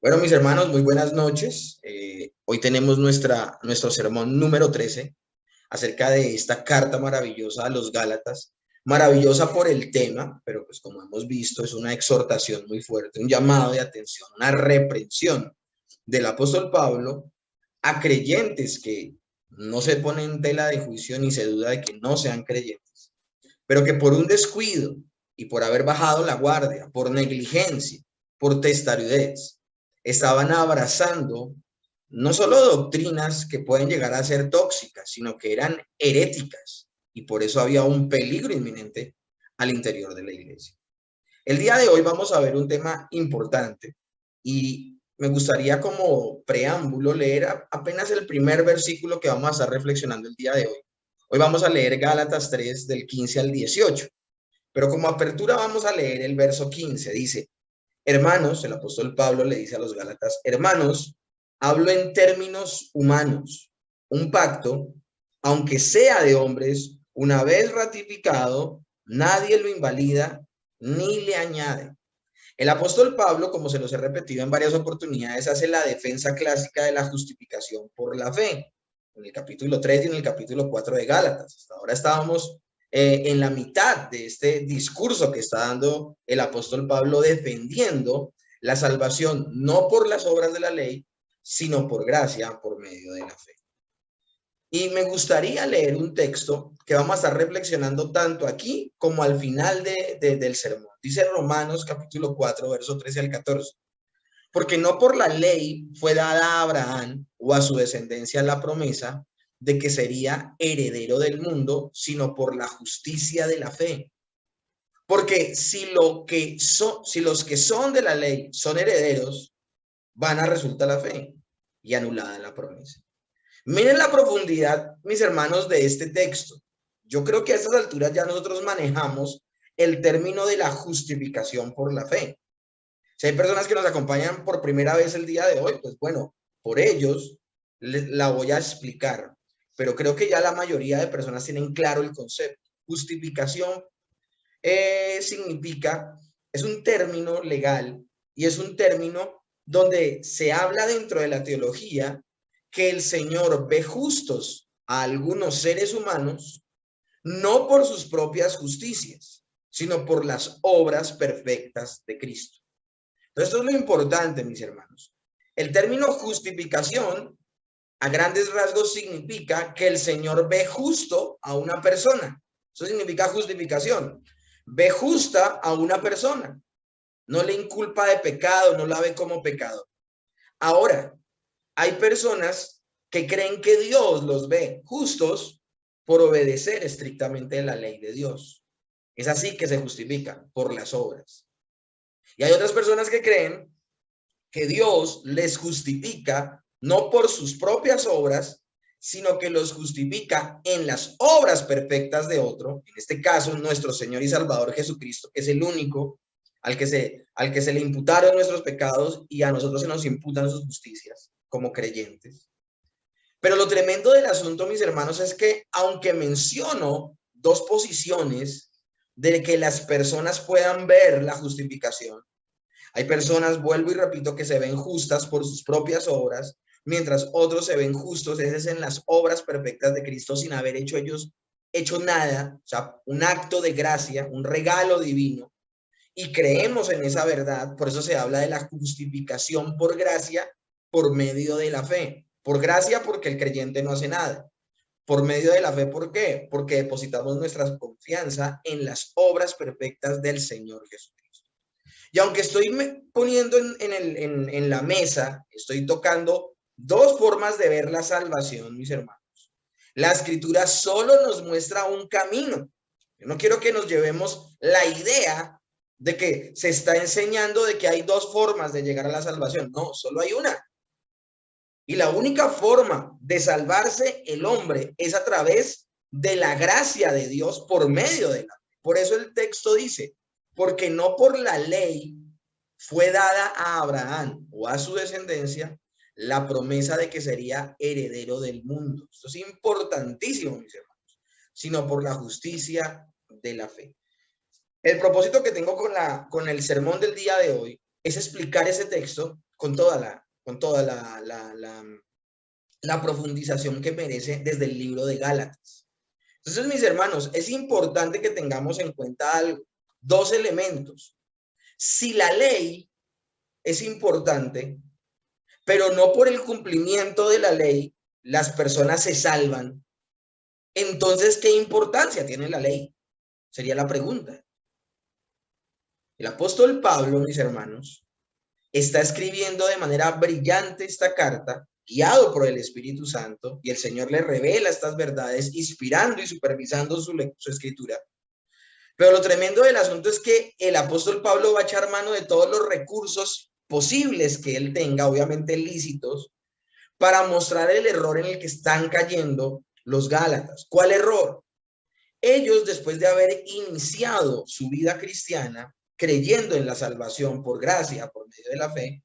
Bueno, mis hermanos, muy buenas noches. Hoy tenemos nuestro sermón número 13 acerca de esta carta maravillosa a los Gálatas. Maravillosa por el tema, pero pues como hemos visto es una exhortación muy fuerte, un llamado de atención, una reprensión del apóstol Pablo a creyentes que no se ponen en tela de juicio ni se duda de que no sean creyentes, pero que por un descuido y por haber bajado la guardia, por negligencia, por testarudez, estaban abrazando no solo doctrinas que pueden llegar a ser tóxicas, sino que eran heréticas y por eso había un peligro inminente al interior de la iglesia. El día de hoy vamos a ver un tema importante y me gustaría como preámbulo leer apenas el primer versículo que vamos a estar reflexionando el día de hoy. Hoy vamos a leer Gálatas 3 del 15 al 18, pero como apertura vamos a leer el verso 15. Dice: hermanos, el apóstol Pablo le dice a los Gálatas, hermanos, hablo en términos humanos. Un pacto, aunque sea de hombres, una vez ratificado, nadie lo invalida ni le añade. El apóstol Pablo, como se los he repetido en varias oportunidades, hace la defensa clásica de la justificación por la fe, en el capítulo 3 y en el capítulo 4 de Gálatas. Hasta ahora estábamos en la mitad de este discurso que está dando el apóstol Pablo defendiendo la salvación no por las obras de la ley, sino por gracia, por medio de la fe. Y me gustaría leer un texto que vamos a estar reflexionando tanto aquí como al final del sermón. Dice Romanos capítulo 4, verso 13 al 14. Porque no por la ley fue dada a Abraham o a su descendencia la promesa de que sería heredero del mundo, sino por la justicia de la fe. Porque si los que son de la ley son herederos, van a resultar la fe y anulada la promesa. Miren la profundidad, mis hermanos, de este texto. Yo creo que a estas alturas ya nosotros manejamos el término de la justificación por la fe. Si hay personas que nos acompañan por primera vez el día de hoy, pues bueno, por ellos la voy a explicar. Pero creo que ya la mayoría de personas tienen claro el concepto. Justificación significa, es un término legal y es un término donde se habla dentro de la teología que el Señor ve justos a algunos seres humanos no por sus propias justicias, sino por las obras perfectas de Cristo. Entonces, esto es lo importante, mis hermanos. El término justificación, a grandes rasgos, significa que el Señor ve justo a una persona. Eso significa justificación. Ve justa a una persona. No le inculpa de pecado, no la ve como pecador. Ahora, hay personas que creen que Dios los ve justos por obedecer estrictamente la ley de Dios. Es así que se justifica por las obras. Y hay otras personas que creen que Dios les justifica no por sus propias obras, sino que los justifica en las obras perfectas de otro, en este caso nuestro Señor y Salvador Jesucristo, que es el único al que se le imputaron nuestros pecados y a nosotros se nos imputan sus justicias como creyentes. Pero lo tremendo del asunto, mis hermanos, es que aunque menciono dos posiciones de que las personas puedan ver la justificación, hay personas, vuelvo y repito, que se ven justas por sus propias obras, mientras otros se ven justos es en las obras perfectas de Cristo sin haber hecho nada, o sea, un acto de gracia, un regalo divino, y creemos en esa verdad. Por eso se habla de la justificación por gracia por medio de la fe. Por gracia porque el creyente no hace nada. Por medio de la fe, ¿por qué? Porque depositamos nuestra confianza en las obras perfectas del Señor Jesucristo. Y aunque estoy poniendo en la mesa, estoy tocando dos formas de ver la salvación, mis hermanos. La escritura solo nos muestra un camino. Yo no quiero que nos llevemos la idea de que se está enseñando de que hay dos formas de llegar a la salvación. No, solo hay una. Y la única forma de salvarse el hombre es a través de la gracia de Dios por medio de la fe. Por eso el texto dice, porque no por la ley fue dada a Abraham o a su descendencia la promesa de que sería heredero del mundo. Esto es importantísimo, mis hermanos, sino por la justicia de la fe. El propósito que tengo con el sermón del día de hoy es explicar ese texto con toda la profundización que merece desde el libro de Gálatas. Entonces, mis hermanos, es importante que tengamos en cuenta algo, dos elementos. Si la ley es importante, pero no por el cumplimiento de la ley las personas se salvan, entonces, ¿qué importancia tiene la ley? Sería la pregunta. El apóstol Pablo, mis hermanos, está escribiendo de manera brillante esta carta, guiado por el Espíritu Santo, y el Señor le revela estas verdades, inspirando y supervisando su escritura. Pero lo tremendo del asunto es que el apóstol Pablo va a echar mano de todos los recursos posibles que él tenga, obviamente lícitos, para mostrar el error en el que están cayendo los gálatas. ¿Cuál error? Ellos, después de haber iniciado su vida cristiana, creyendo en la salvación por gracia, por medio de la fe,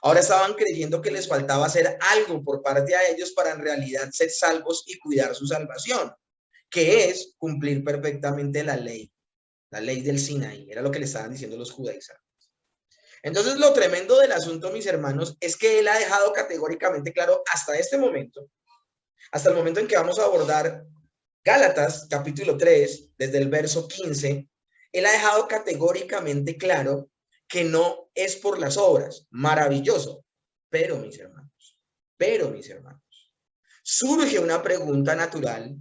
ahora estaban creyendo que les faltaba hacer algo por parte de ellos para en realidad ser salvos y cuidar su salvación, que es cumplir perfectamente la ley del Sinaí. Era lo que le estaban diciendo los judaizantes. Entonces, lo tremendo del asunto, mis hermanos, es que él ha dejado categóricamente claro hasta este momento, hasta el momento en que vamos a abordar Gálatas, capítulo 3, desde el verso 15, él ha dejado categóricamente claro que no es por las obras. Maravilloso. Pero, mis hermanos, surge una pregunta natural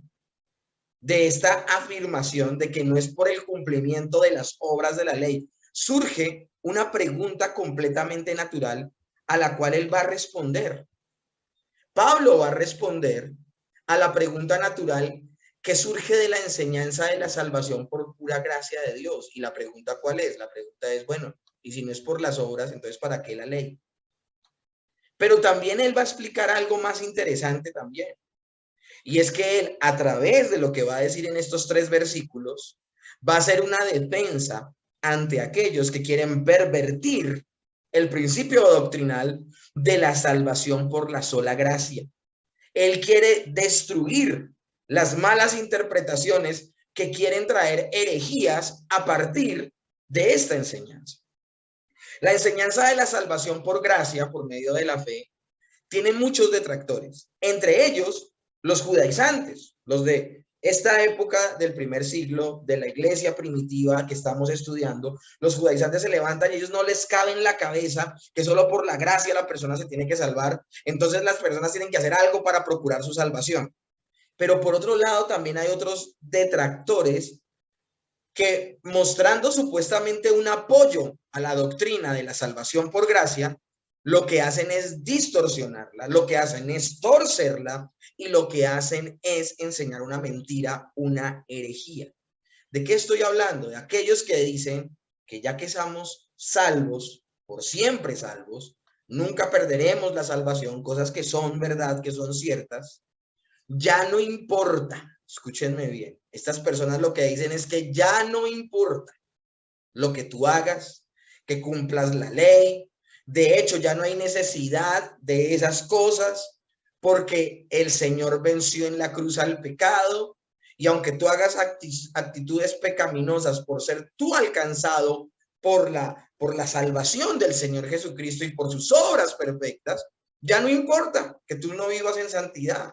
de esta afirmación de que no es por el cumplimiento de las obras de la ley. Surge una pregunta completamente natural a la cual él va a responder. Pablo va a responder a la pregunta natural que surge de la enseñanza de la salvación por pura gracia de Dios. Y la pregunta, ¿cuál es? La pregunta es, bueno, y si no es por las obras, entonces ¿para qué la ley? Pero también él va a explicar algo más interesante también. Y es que él, a través de lo que va a decir en estos 3 versículos, va a hacer una defensa ante aquellos que quieren pervertir el principio doctrinal de la salvación por la sola gracia. Él quiere destruir las malas interpretaciones que quieren traer herejías a partir de esta enseñanza. La enseñanza de la salvación por gracia, por medio de la fe, tiene muchos detractores, entre ellos los judaizantes, los de esta época del primer siglo, de la iglesia primitiva que estamos estudiando. Los judaizantes se levantan y ellos no les cabe en la cabeza que solo por la gracia la persona se tiene que salvar, entonces las personas tienen que hacer algo para procurar su salvación. Pero por otro lado también hay otros detractores que, mostrando supuestamente un apoyo a la doctrina de la salvación por gracia, lo que hacen es distorsionarla, lo que hacen es torcerla y lo que hacen es enseñar una mentira, una herejía. ¿De qué estoy hablando? De aquellos que dicen que ya que somos salvos, por siempre salvos, nunca perderemos la salvación, cosas que son verdad, que son ciertas. Ya no importa, escúchenme bien, estas personas lo que dicen es que ya no importa lo que tú hagas, que cumplas la ley. De hecho, ya no hay necesidad de esas cosas porque el Señor venció en la cruz al pecado, y aunque tú hagas actitudes pecaminosas por ser tú alcanzado por la salvación del Señor Jesucristo y por sus obras perfectas, ya no importa que tú no vivas en santidad.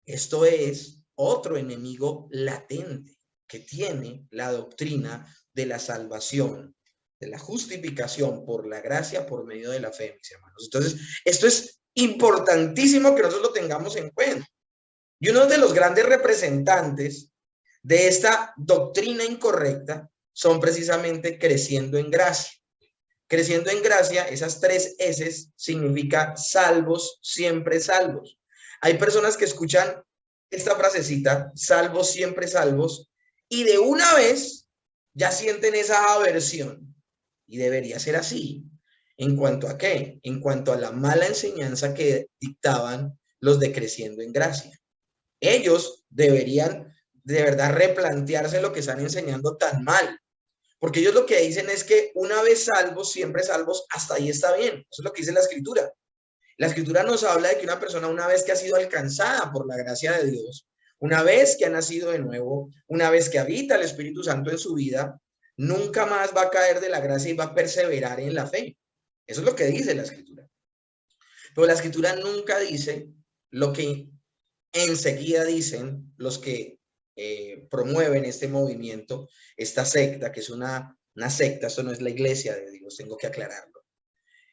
Esto es otro enemigo latente que tiene la doctrina de la salvación, de la justificación por la gracia por medio de la fe, mis hermanos. Entonces, esto es importantísimo que nosotros lo tengamos en cuenta. Y uno de los grandes representantes de esta doctrina incorrecta son precisamente creciendo en gracia. Creciendo en gracia, esas 3 S significa salvos, siempre salvos. Hay personas que escuchan esta frasecita, salvos, siempre salvos, y de una vez ya sienten esa aversión. Y debería ser así. ¿En cuanto a qué? En cuanto a la mala enseñanza que dictaban los de creciendo en gracia. Ellos deberían de verdad replantearse lo que están enseñando tan mal. Porque ellos lo que dicen es que una vez salvos, siempre salvos, hasta ahí está bien. Eso es lo que dice la Escritura. La Escritura nos habla de que una persona, una vez que ha sido alcanzada por la gracia de Dios, una vez que ha nacido de nuevo, una vez que habita el Espíritu Santo en su vida, nunca más va a caer de la gracia y va a perseverar en la fe. Eso es lo que dice la Escritura. Pero la Escritura nunca dice lo que enseguida dicen los que promueven este movimiento, esta secta, que es una secta, esto no es la iglesia de Dios, tengo que aclararlo.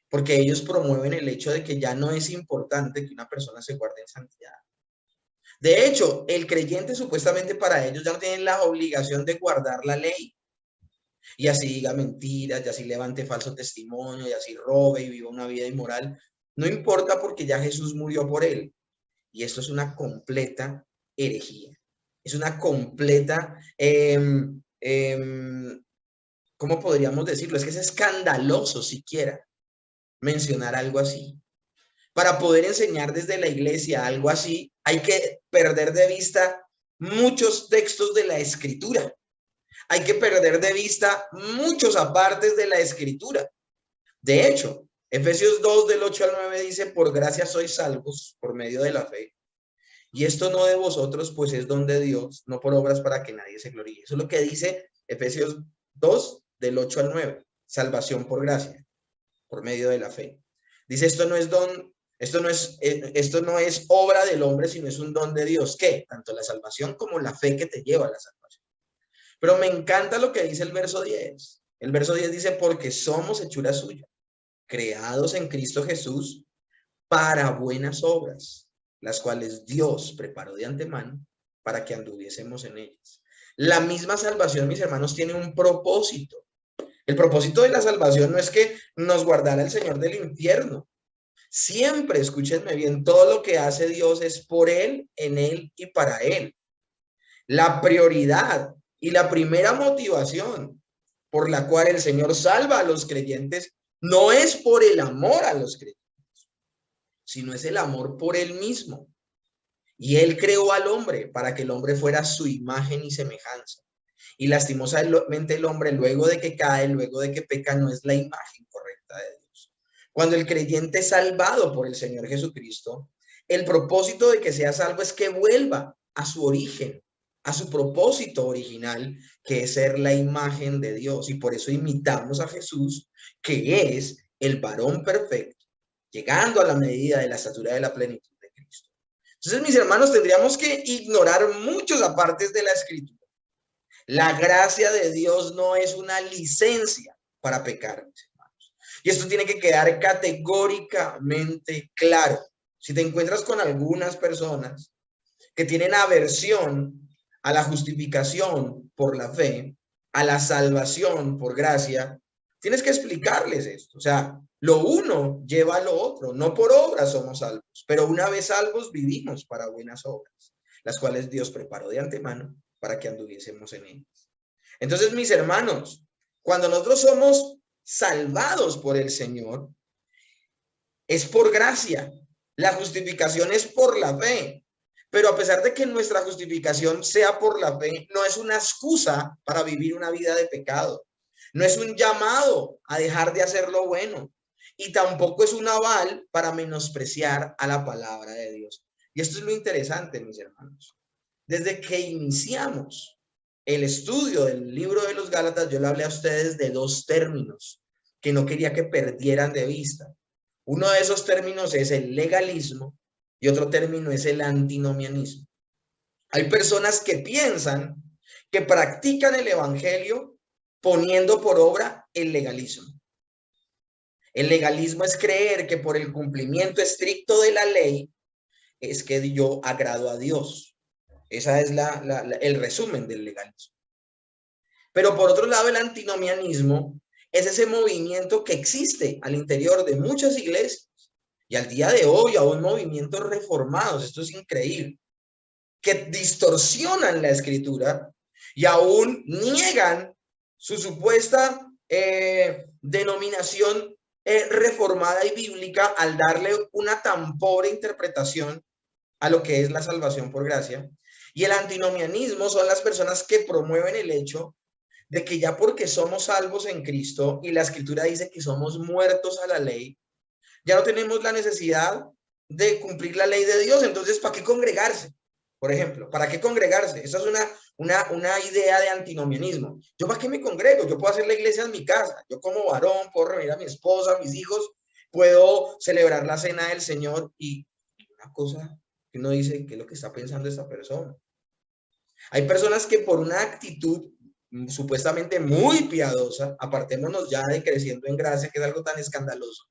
Porque ellos promueven el hecho de que ya no es importante que una persona se guarde en santidad. De hecho, el creyente supuestamente para ellos ya no tiene la obligación de guardar la ley. Y así diga mentiras, y así levante falso testimonio, y así robe y viva una vida inmoral. No importa porque ya Jesús murió por él. Y esto es una completa herejía. Es una completa, ¿cómo podríamos decirlo? Es que es escandaloso siquiera mencionar algo así. Para poder enseñar desde la iglesia algo así, hay que perder de vista muchos textos de la Escritura. Hay que perder de vista muchos apartes de la Escritura. De hecho, Efesios 2 del 8 al 9 dice, por gracia sois salvos por medio de la fe. Y esto no de vosotros, pues es don de Dios, no por obras para que nadie se gloríe. Eso es lo que dice Efesios 2 del 8 al 9. Salvación por gracia, por medio de la fe. Dice, esto no es don, esto no es obra del hombre, sino es un don de Dios. ¿Qué? Tanto la salvación como la fe que te lleva a la salvación. Pero me encanta lo que dice el verso 10. El verso 10 dice, porque somos hechura suya, creados en Cristo Jesús para buenas obras, las cuales Dios preparó de antemano para que anduviésemos en ellas. La misma salvación, mis hermanos, tiene un propósito. El propósito de la salvación no es que nos guardara el Señor del infierno. Siempre, escúchenme bien, todo lo que hace Dios es por Él, en Él y para Él. La prioridad y la primera motivación por la cual el Señor salva a los creyentes no es por el amor a los creyentes, sino es el amor por Él mismo. Y Él creó al hombre para que el hombre fuera su imagen y semejanza. Y lastimosamente el hombre, luego de que cae, luego de que peca, no es la imagen correcta de Dios. Cuando el creyente es salvado por el Señor Jesucristo, el propósito de que sea salvo es que vuelva a su origen, a su propósito original, que es ser la imagen de Dios. Y por eso imitamos a Jesús, que es el varón perfecto, llegando a la medida de la estatura de la plenitud de Cristo. Entonces, mis hermanos, tendríamos que ignorar muchos apartes de la Escritura. La gracia de Dios no es una licencia para pecar, mis hermanos. Y esto tiene que quedar categóricamente claro. Si te encuentras con algunas personas que tienen aversión a la justificación por la fe, a la salvación por gracia, tienes que explicarles esto. O sea, lo uno lleva a lo otro. No por obras somos salvos, pero una vez salvos vivimos para buenas obras, las cuales Dios preparó de antemano para que anduviésemos en ellas. Entonces, mis hermanos, cuando nosotros somos salvados por el Señor, es por gracia. La justificación es por la fe. Pero a pesar de que nuestra justificación sea por la fe, no es una excusa para vivir una vida de pecado. No es un llamado a dejar de hacer lo bueno. Y tampoco es un aval para menospreciar a la palabra de Dios. Y esto es lo interesante, mis hermanos. Desde que iniciamos el estudio del libro de los Gálatas, yo le hablé a ustedes de dos términos que no quería que perdieran de vista. Uno de esos términos es el legalismo y otro término es el antinomianismo. Hay personas que piensan que practican el evangelio poniendo por obra el legalismo. El legalismo es creer que por el cumplimiento estricto de la ley es que yo agrado a Dios. Esa es el resumen del legalismo. Pero por otro lado, el antinomianismo es ese movimiento que existe al interior de muchas iglesias y al día de hoy aún movimientos reformados, esto es increíble, que distorsionan la escritura y aún niegan su supuesta denominación reformada y bíblica al darle una tan pobre interpretación a lo que es la salvación por gracia. Y el antinomianismo son las personas que promueven el hecho de que ya porque somos salvos en Cristo y la escritura dice que somos muertos a la ley, ya no tenemos la necesidad de cumplir la ley de Dios. Entonces, ¿para qué congregarse? Por ejemplo, ¿para qué congregarse? Esa es una idea de antinomianismo. ¿Yo para qué me congrego? Yo puedo hacer la iglesia en mi casa. Yo como varón puedo reunir a mi esposa, a mis hijos, puedo celebrar la cena del Señor y una cosa que uno dice, ¿qué es lo que está pensando esta persona? Hay personas que por una actitud supuestamente muy piadosa, apartémonos ya de creciendo en gracia, que es algo tan escandaloso,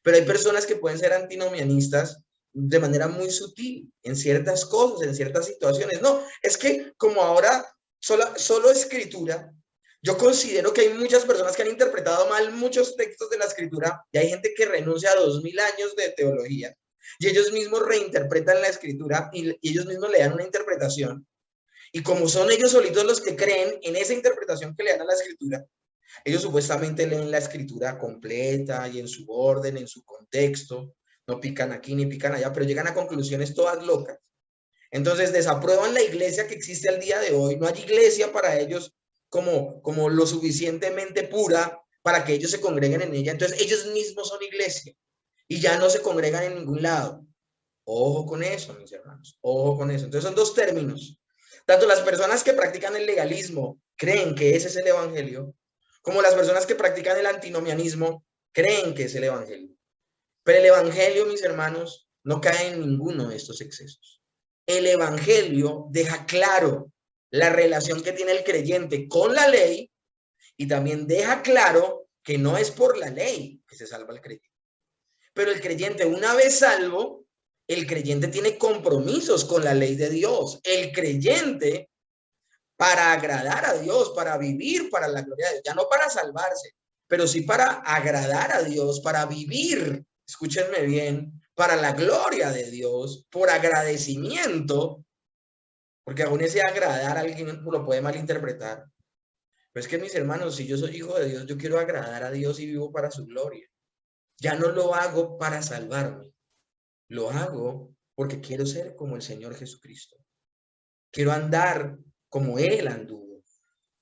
pero hay personas que pueden ser antinomianistas de manera muy sutil en ciertas cosas, en ciertas situaciones. No, es que como ahora solo escritura, yo considero que hay muchas personas que han interpretado mal muchos textos de la escritura y hay gente que renuncia a 2000 años de teología y ellos mismos reinterpretan la escritura y ellos mismos le dan una interpretación. Y como son ellos solitos los que creen en esa interpretación que le dan a la escritura, ellos supuestamente leen la escritura completa y en su orden, en su contexto, no pican aquí ni pican allá, pero llegan a conclusiones todas locas. Entonces desaprueban la iglesia que existe al día de hoy. No hay iglesia para ellos como lo suficientemente pura para que ellos se congreguen en ella. Entonces ellos mismos son iglesia y ya no se congregan en ningún lado. Ojo con eso, mis hermanos, ojo con eso. Entonces son dos términos. Tanto las personas que practican el legalismo creen que ese es el evangelio, como las personas que practican el antinomianismo creen que es el evangelio. Pero el evangelio, mis hermanos, no cae en ninguno de estos excesos. El evangelio deja claro la relación que tiene el creyente con la ley y también deja claro que no es por la ley que se salva el creyente. Pero el creyente, una vez salvo, el creyente tiene compromisos con la ley de Dios. El creyente, para agradar a Dios, para vivir para la gloria de Dios, ya no para salvarse, pero sí para agradar a Dios, para vivir, escúchenme bien, para la gloria de Dios, por agradecimiento, porque aún ese agradar a alguien lo puede malinterpretar. Pero es que mis hermanos, si yo soy hijo de Dios, yo quiero agradar a Dios y vivo para su gloria. Ya no lo hago para salvarme, lo hago porque quiero ser como el Señor Jesucristo. Quiero andar como Él anduvo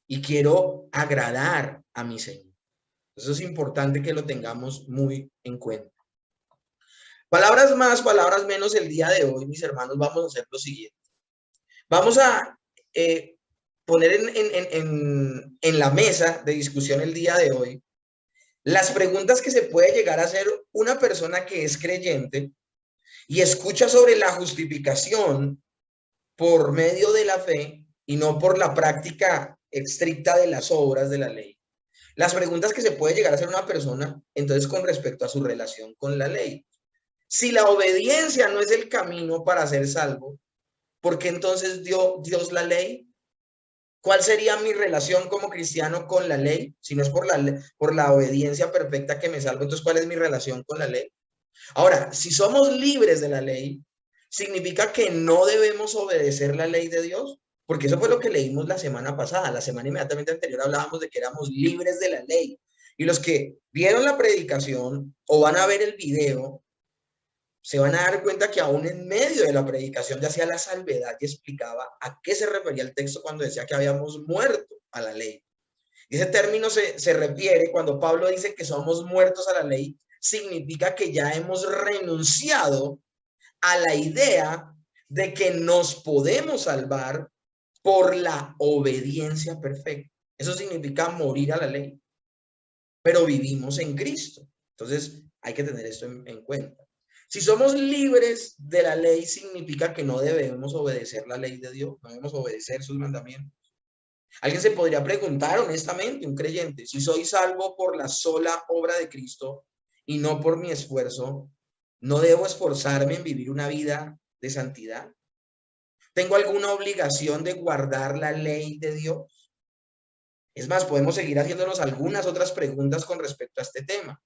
y quiero agradar a mi Señor. Eso es importante que lo tengamos muy en cuenta. Palabras más, palabras menos el día de hoy, mis hermanos, vamos a hacer lo siguiente. Vamos a poner en la mesa de discusión el día de hoy las preguntas que se puede llegar a hacer una persona que es creyente y escucha sobre la justificación por medio de la fe y no por la práctica estricta de las obras de la ley. Las preguntas que se puede llegar a hacer una persona, entonces, con respecto a su relación con la ley. Si la obediencia no es el camino para ser salvo, ¿por qué entonces dio Dios la ley? ¿Cuál sería mi relación como cristiano con la ley? Si no es por la obediencia perfecta que me salvo, entonces, ¿cuál es mi relación con la ley? Ahora, si somos libres de la ley, ¿significa que no debemos obedecer la ley de Dios? Porque eso fue lo que leímos la semana pasada. La semana inmediatamente anterior hablábamos de que éramos libres de la ley. Y los que vieron la predicación o van a ver el video, se van a dar cuenta que aún en medio de la predicación ya hacía la salvedad y explicaba a qué se refería el texto cuando decía que habíamos muerto a la ley. Y ese término se refiere cuando Pablo dice que somos muertos a la ley, significa que ya hemos renunciado a la idea de que nos podemos salvar por la obediencia perfecta. Eso significa morir a la ley, pero vivimos en Cristo. Entonces hay que tener esto en cuenta. Si somos libres de la ley, significa que no debemos obedecer la ley de Dios, no debemos obedecer sus mandamientos. Alguien se podría preguntar honestamente, un creyente, si soy salvo por la sola obra de Cristo y no por mi esfuerzo, ¿no debo esforzarme en vivir una vida de santidad? ¿Tengo alguna obligación de guardar la ley de Dios? Es más, podemos seguir haciéndonos algunas otras preguntas con respecto a este tema.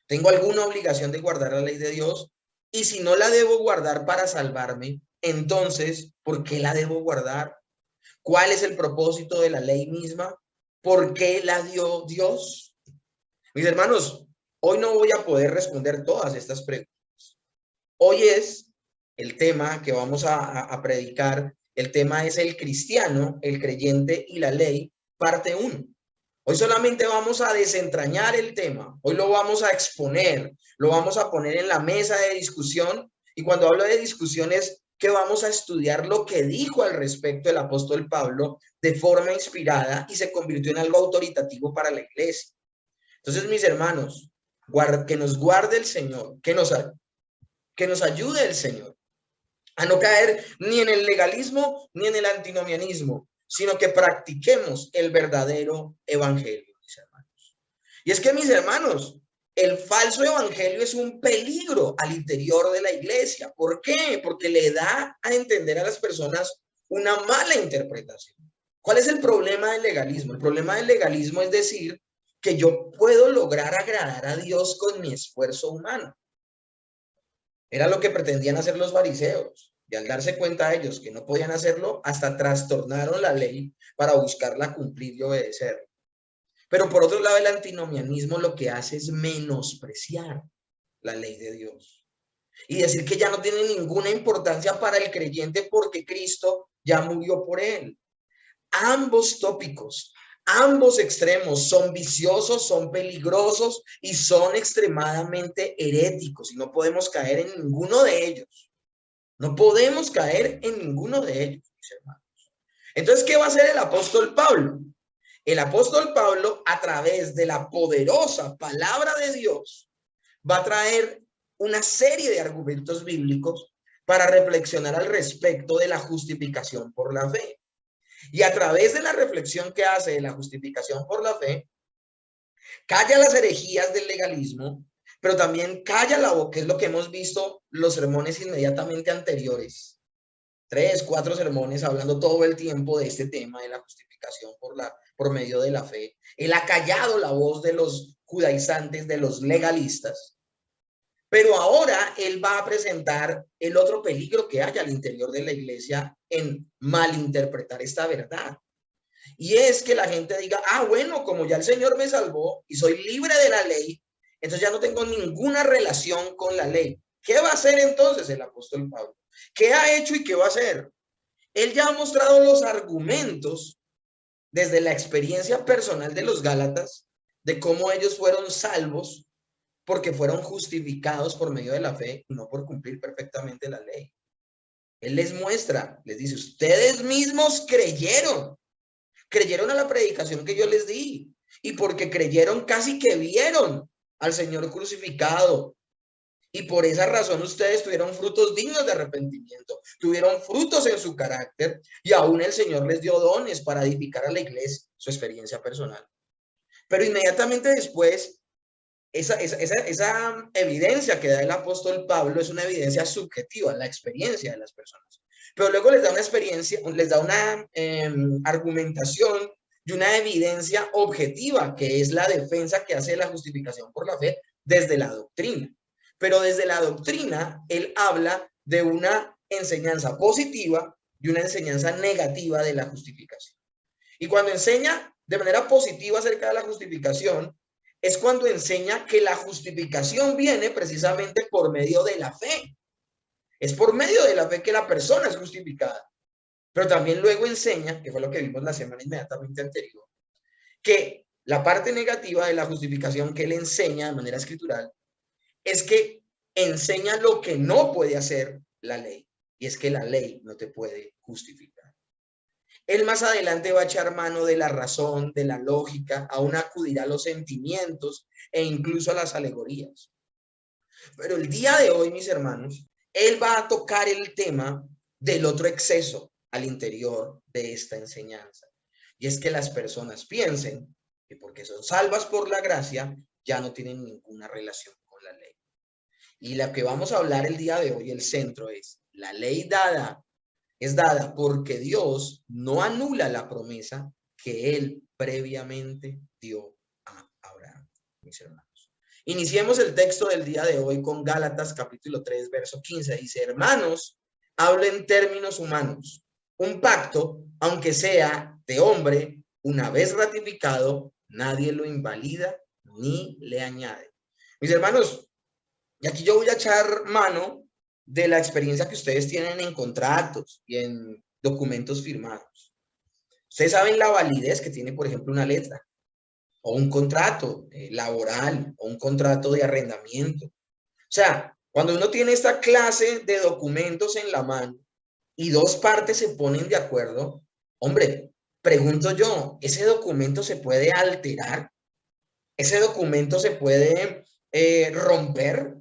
¿Tengo alguna obligación de guardar la ley de Dios? Y si no la debo guardar para salvarme, entonces, ¿por qué la debo guardar? ¿Cuál es el propósito de la ley misma? ¿Por qué la dio Dios? Mis hermanos, hoy no voy a poder responder todas estas preguntas. Hoy es el tema que vamos a predicar. El tema es el cristiano, el creyente y la ley, parte 1. Hoy solamente vamos a desentrañar el tema. Hoy lo vamos a exponer, lo vamos a poner en la mesa de discusión. Y cuando hablo de discusiones, que vamos a estudiar lo que dijo al respecto el apóstol Pablo de forma inspirada y se convirtió en algo autoritativo para la iglesia. Entonces, mis hermanos, que nos guarde el Señor, que nos ayude el Señor a no caer ni en el legalismo ni en el antinomianismo, sino que practiquemos el verdadero evangelio, mis hermanos. Y es que, mis hermanos, el falso evangelio es un peligro al interior de la iglesia. ¿Por qué? Porque le da a entender a las personas una mala interpretación. ¿Cuál es el problema del legalismo? El problema del legalismo es decir que yo puedo lograr agradar a Dios con mi esfuerzo humano. Era lo que pretendían hacer los fariseos. Y al darse cuenta ellos que no podían hacerlo, hasta trastornaron la ley para buscarla cumplir y obedecer. Pero por otro lado, el antinomianismo lo que hace es menospreciar la ley de Dios y decir que ya no tiene ninguna importancia para el creyente porque Cristo ya murió por él. Ambos tópicos, ambos extremos son viciosos, son peligrosos y son extremadamente heréticos y no podemos caer en ninguno de ellos. No podemos caer en ninguno de ellos, mis hermanos. Entonces, ¿qué va a hacer el apóstol Pablo? El apóstol Pablo, a través de la poderosa palabra de Dios, va a traer una serie de argumentos bíblicos para reflexionar al respecto de la justificación por la fe. Y a través de la reflexión que hace de la justificación por la fe, calla las herejías del legalismo, pero también calla la boca, que es lo que hemos visto los sermones inmediatamente anteriores. 3, 4 sermones hablando todo el tiempo de este tema de la justificación por medio de la fe. Él ha callado la voz de los judaizantes, de los legalistas. Pero ahora él va a presentar el otro peligro que hay al interior de la iglesia en malinterpretar esta verdad. Y es que la gente diga, bueno, como ya el Señor me salvó y soy libre de la ley, entonces ya no tengo ninguna relación con la ley. ¿Qué va a hacer entonces el apóstol Pablo? ¿Qué ha hecho y qué va a hacer? Él ya ha mostrado los argumentos desde la experiencia personal de los Gálatas, de cómo ellos fueron salvos porque fueron justificados por medio de la fe y no por cumplir perfectamente la ley. Él les muestra, les dice, ustedes mismos creyeron a la predicación que yo les di y porque creyeron casi que vieron al Señor crucificado. Y por esa razón ustedes tuvieron frutos dignos de arrepentimiento, tuvieron frutos en su carácter y aún el Señor les dio dones para edificar a la iglesia, su experiencia personal. Pero inmediatamente después, esa evidencia que da el apóstol Pablo es una evidencia subjetiva, la experiencia de las personas. Pero luego les da una experiencia, les da una argumentación y una evidencia objetiva, que es la defensa que hace la justificación por la fe desde la doctrina. Pero desde la doctrina, él habla de una enseñanza positiva y una enseñanza negativa de la justificación. Y cuando enseña de manera positiva acerca de la justificación, es cuando enseña que la justificación viene precisamente por medio de la fe. Es por medio de la fe que la persona es justificada. Pero también luego enseña, que fue lo que vimos la semana inmediatamente anterior, que la parte negativa de la justificación que él enseña de manera escritural es que enseña lo que no puede hacer la ley, y es que la ley no te puede justificar. Él más adelante va a echar mano de la razón, de la lógica, aún acudirá a los sentimientos e incluso a las alegorías. Pero el día de hoy, mis hermanos, él va a tocar el tema del otro exceso al interior de esta enseñanza, y es que las personas piensen que porque son salvas por la gracia, ya no tienen ninguna relación con la ley. Y la que vamos a hablar el día de hoy, el centro es, la ley es dada porque Dios no anula la promesa que él previamente dio a Abraham, mis hermanos. Iniciemos el texto del día de hoy con Gálatas capítulo 3, verso 15. Dice, hermanos, hablo en términos humanos. Un pacto, aunque sea de hombre, una vez ratificado, nadie lo invalida ni le añade. Mis hermanos, y aquí yo voy a echar mano de la experiencia que ustedes tienen en contratos y en documentos firmados. Ustedes saben la validez que tiene, por ejemplo, una letra o un contrato laboral o un contrato de arrendamiento. O sea, cuando uno tiene esta clase de documentos en la mano, y dos partes se ponen de acuerdo, hombre, pregunto yo, ¿ese documento se puede alterar? ¿Ese documento se puede romper?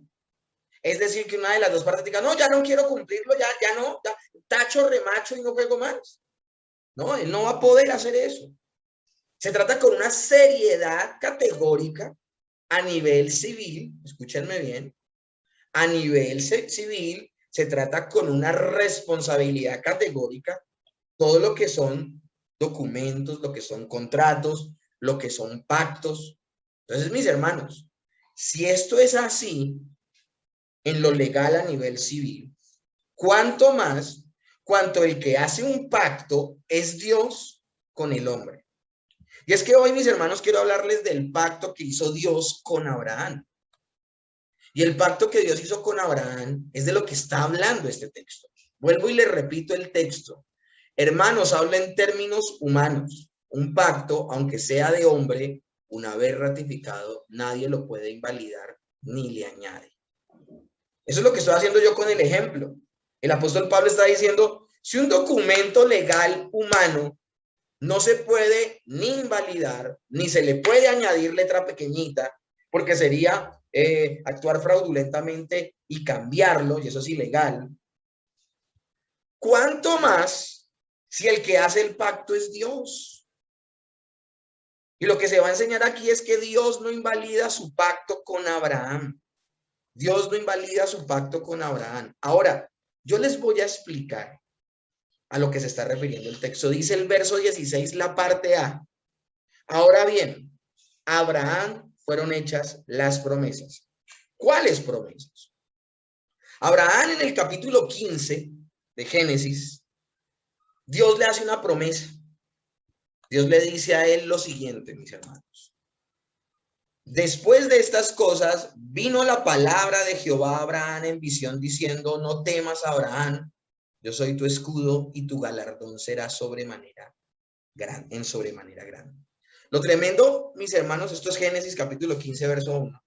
Es decir, que una de las dos partes diga, no, ya no quiero cumplirlo, ya no, ya, tacho, remacho y no juego más. No, él no va a poder hacer eso. Se trata con una seriedad categórica a nivel civil, escúchenme bien, a nivel civil se trata con una responsabilidad categórica todo lo que son documentos, lo que son contratos, lo que son pactos. Entonces, mis hermanos, si esto es así en lo legal a nivel civil, ¿cuánto más cuanto el que hace un pacto es Dios con el hombre? Y es que hoy, mis hermanos, quiero hablarles del pacto que hizo Dios con Abraham. Y el pacto que Dios hizo con Abraham es de lo que está hablando este texto. Vuelvo y le repito el texto. Hermanos, habla en términos humanos. Un pacto, aunque sea de hombre, una vez ratificado, nadie lo puede invalidar ni le añade. Eso es lo que estoy haciendo yo con el ejemplo. El apóstol Pablo está diciendo, si un documento legal humano no se puede ni invalidar, ni se le puede añadir letra pequeñita, porque sería actuar fraudulentamente y cambiarlo, y eso es ilegal. ¿Cuánto más si el que hace el pacto es Dios? Y lo que se va a enseñar aquí es que Dios no invalida su pacto con Abraham. Dios no invalida su pacto con Abraham. Ahora, yo les voy a explicar a lo que se está refiriendo el texto. Dice el verso 16, la parte A. Ahora bien, a Abraham fueron hechas las promesas. ¿Cuáles promesas? Abraham en el capítulo 15 de Génesis, Dios le hace una promesa. Dios le dice a él lo siguiente, mis hermanos. Después de estas cosas, vino la palabra de Jehová a Abraham en visión diciendo, no temas, Abraham, yo soy tu escudo y tu galardón será sobremanera grande, en sobremanera grande. Lo tremendo, mis hermanos, esto es Génesis capítulo 15, verso 1.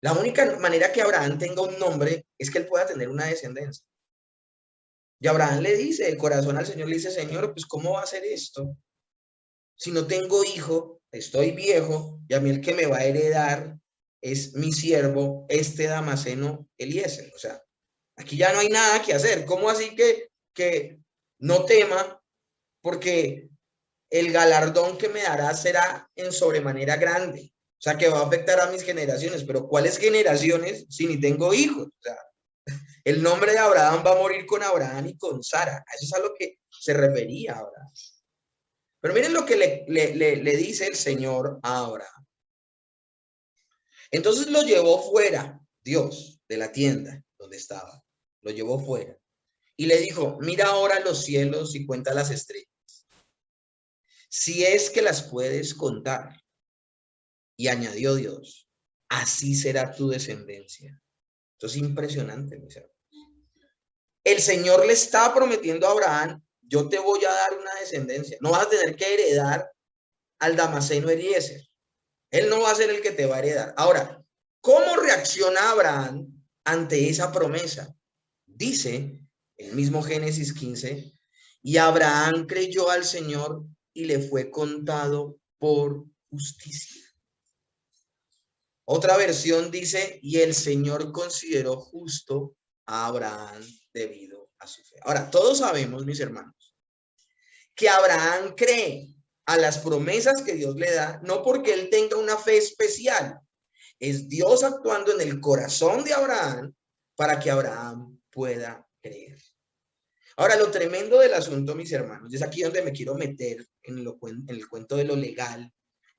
La única manera que Abraham tenga un nombre es que él pueda tener una descendencia. Y Abraham le dice, de corazón al Señor, le dice, Señor, pues ¿cómo va a ser esto? Si no tengo hijo, estoy viejo, y a mí el que me va a heredar es mi siervo, este Damaseno Eliezer. O sea, aquí ya no hay nada que hacer. ¿Cómo así que no tema? Porque el galardón que me dará será en sobremanera grande. O sea, que va a afectar a mis generaciones. Pero ¿cuáles generaciones si ni tengo hijos? O sea, el nombre de Abraham va a morir con Abraham y con Sara. Eso es a lo que se refería Abraham. Pero miren lo que le dice el Señor a Abraham. Entonces lo llevó fuera, Dios, de la tienda donde estaba. Lo llevó fuera. Y le dijo, mira ahora los cielos y cuenta las estrellas. Si es que las puedes contar. Y añadió Dios, así será tu descendencia. Esto es impresionante, mis hermanos. El Señor le está prometiendo a Abraham, yo te voy a dar una descendencia. No vas a tener que heredar al Damaseno Eliezer. Él no va a ser el que te va a heredar. Ahora, ¿cómo reacciona Abraham ante esa promesa? Dice el mismo Génesis 15, y Abraham creyó al Señor y le fue contado por justicia. Otra versión dice, y el Señor consideró justo a Abraham debido a su fe. Ahora, todos sabemos, mis hermanos, que Abraham cree a las promesas que Dios le da, no porque él tenga una fe especial. Es Dios actuando en el corazón de Abraham para que Abraham pueda creer. Ahora, lo tremendo del asunto, mis hermanos, es aquí donde me quiero meter en el cuento de lo legal,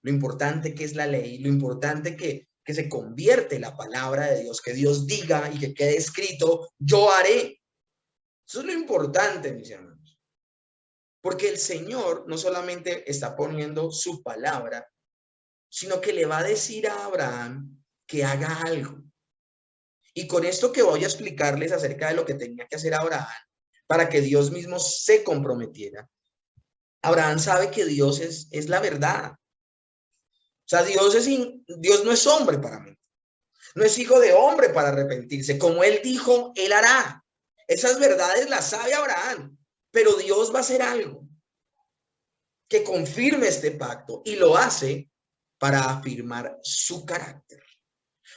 lo importante que es la ley, lo importante que se convierte la palabra de Dios, que Dios diga y que quede escrito, yo haré. Eso es lo importante, mis hermanos. Porque el Señor no solamente está poniendo su palabra, sino que le va a decir a Abraham que haga algo. Y con esto que voy a explicarles acerca de lo que tenía que hacer Abraham, para que Dios mismo se comprometiera, Abraham sabe que Dios es la verdad. O sea, Dios no es hombre para mentir. No es hijo de hombre para arrepentirse. Como él dijo, él hará. Esas verdades las sabe Abraham, pero Dios va a hacer algo que confirme este pacto y lo hace para afirmar su carácter.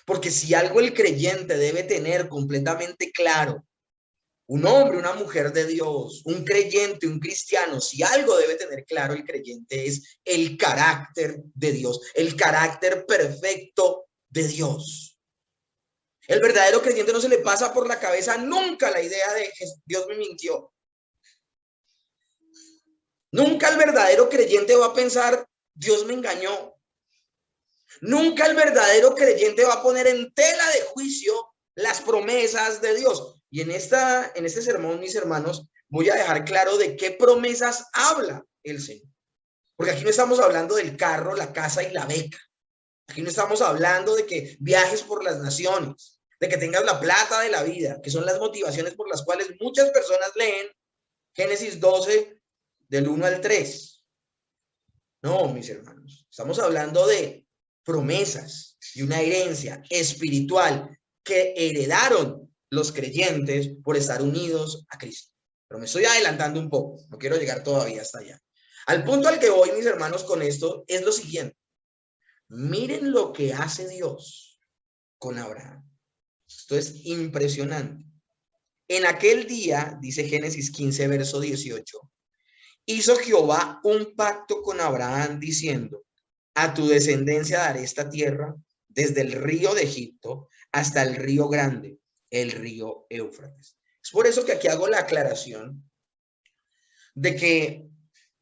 Porque si algo el creyente debe tener completamente claro, un hombre, una mujer de Dios, un creyente, un cristiano, si algo debe tener claro el creyente es el carácter de Dios, el carácter perfecto de Dios. El verdadero creyente no se le pasa por la cabeza nunca la idea de que Dios me mintió. Nunca el verdadero creyente va a pensar, Dios me engañó. Nunca el verdadero creyente va a poner en tela de juicio las promesas de Dios. Y en este sermón, mis hermanos, voy a dejar claro de qué promesas habla el Señor. Porque aquí no estamos hablando del carro, la casa y la beca. Aquí no estamos hablando de que viajes por las naciones, de que tengas la plata de la vida, que son las motivaciones por las cuales muchas personas leen Génesis 12, del 1 al 3. No, mis hermanos, estamos hablando de promesas y una herencia espiritual que heredaron los creyentes por estar unidos a Cristo. Pero me estoy adelantando un poco, no quiero llegar todavía hasta allá. Al punto al que voy, mis hermanos, con esto es lo siguiente. Miren lo que hace Dios con Abraham. Esto es impresionante. En aquel día, dice Génesis 15, verso 18, hizo Jehová un pacto con Abraham diciendo, a tu descendencia daré esta tierra desde el río de Egipto hasta el río grande, el río Éufrates. Es por eso que aquí hago la aclaración de que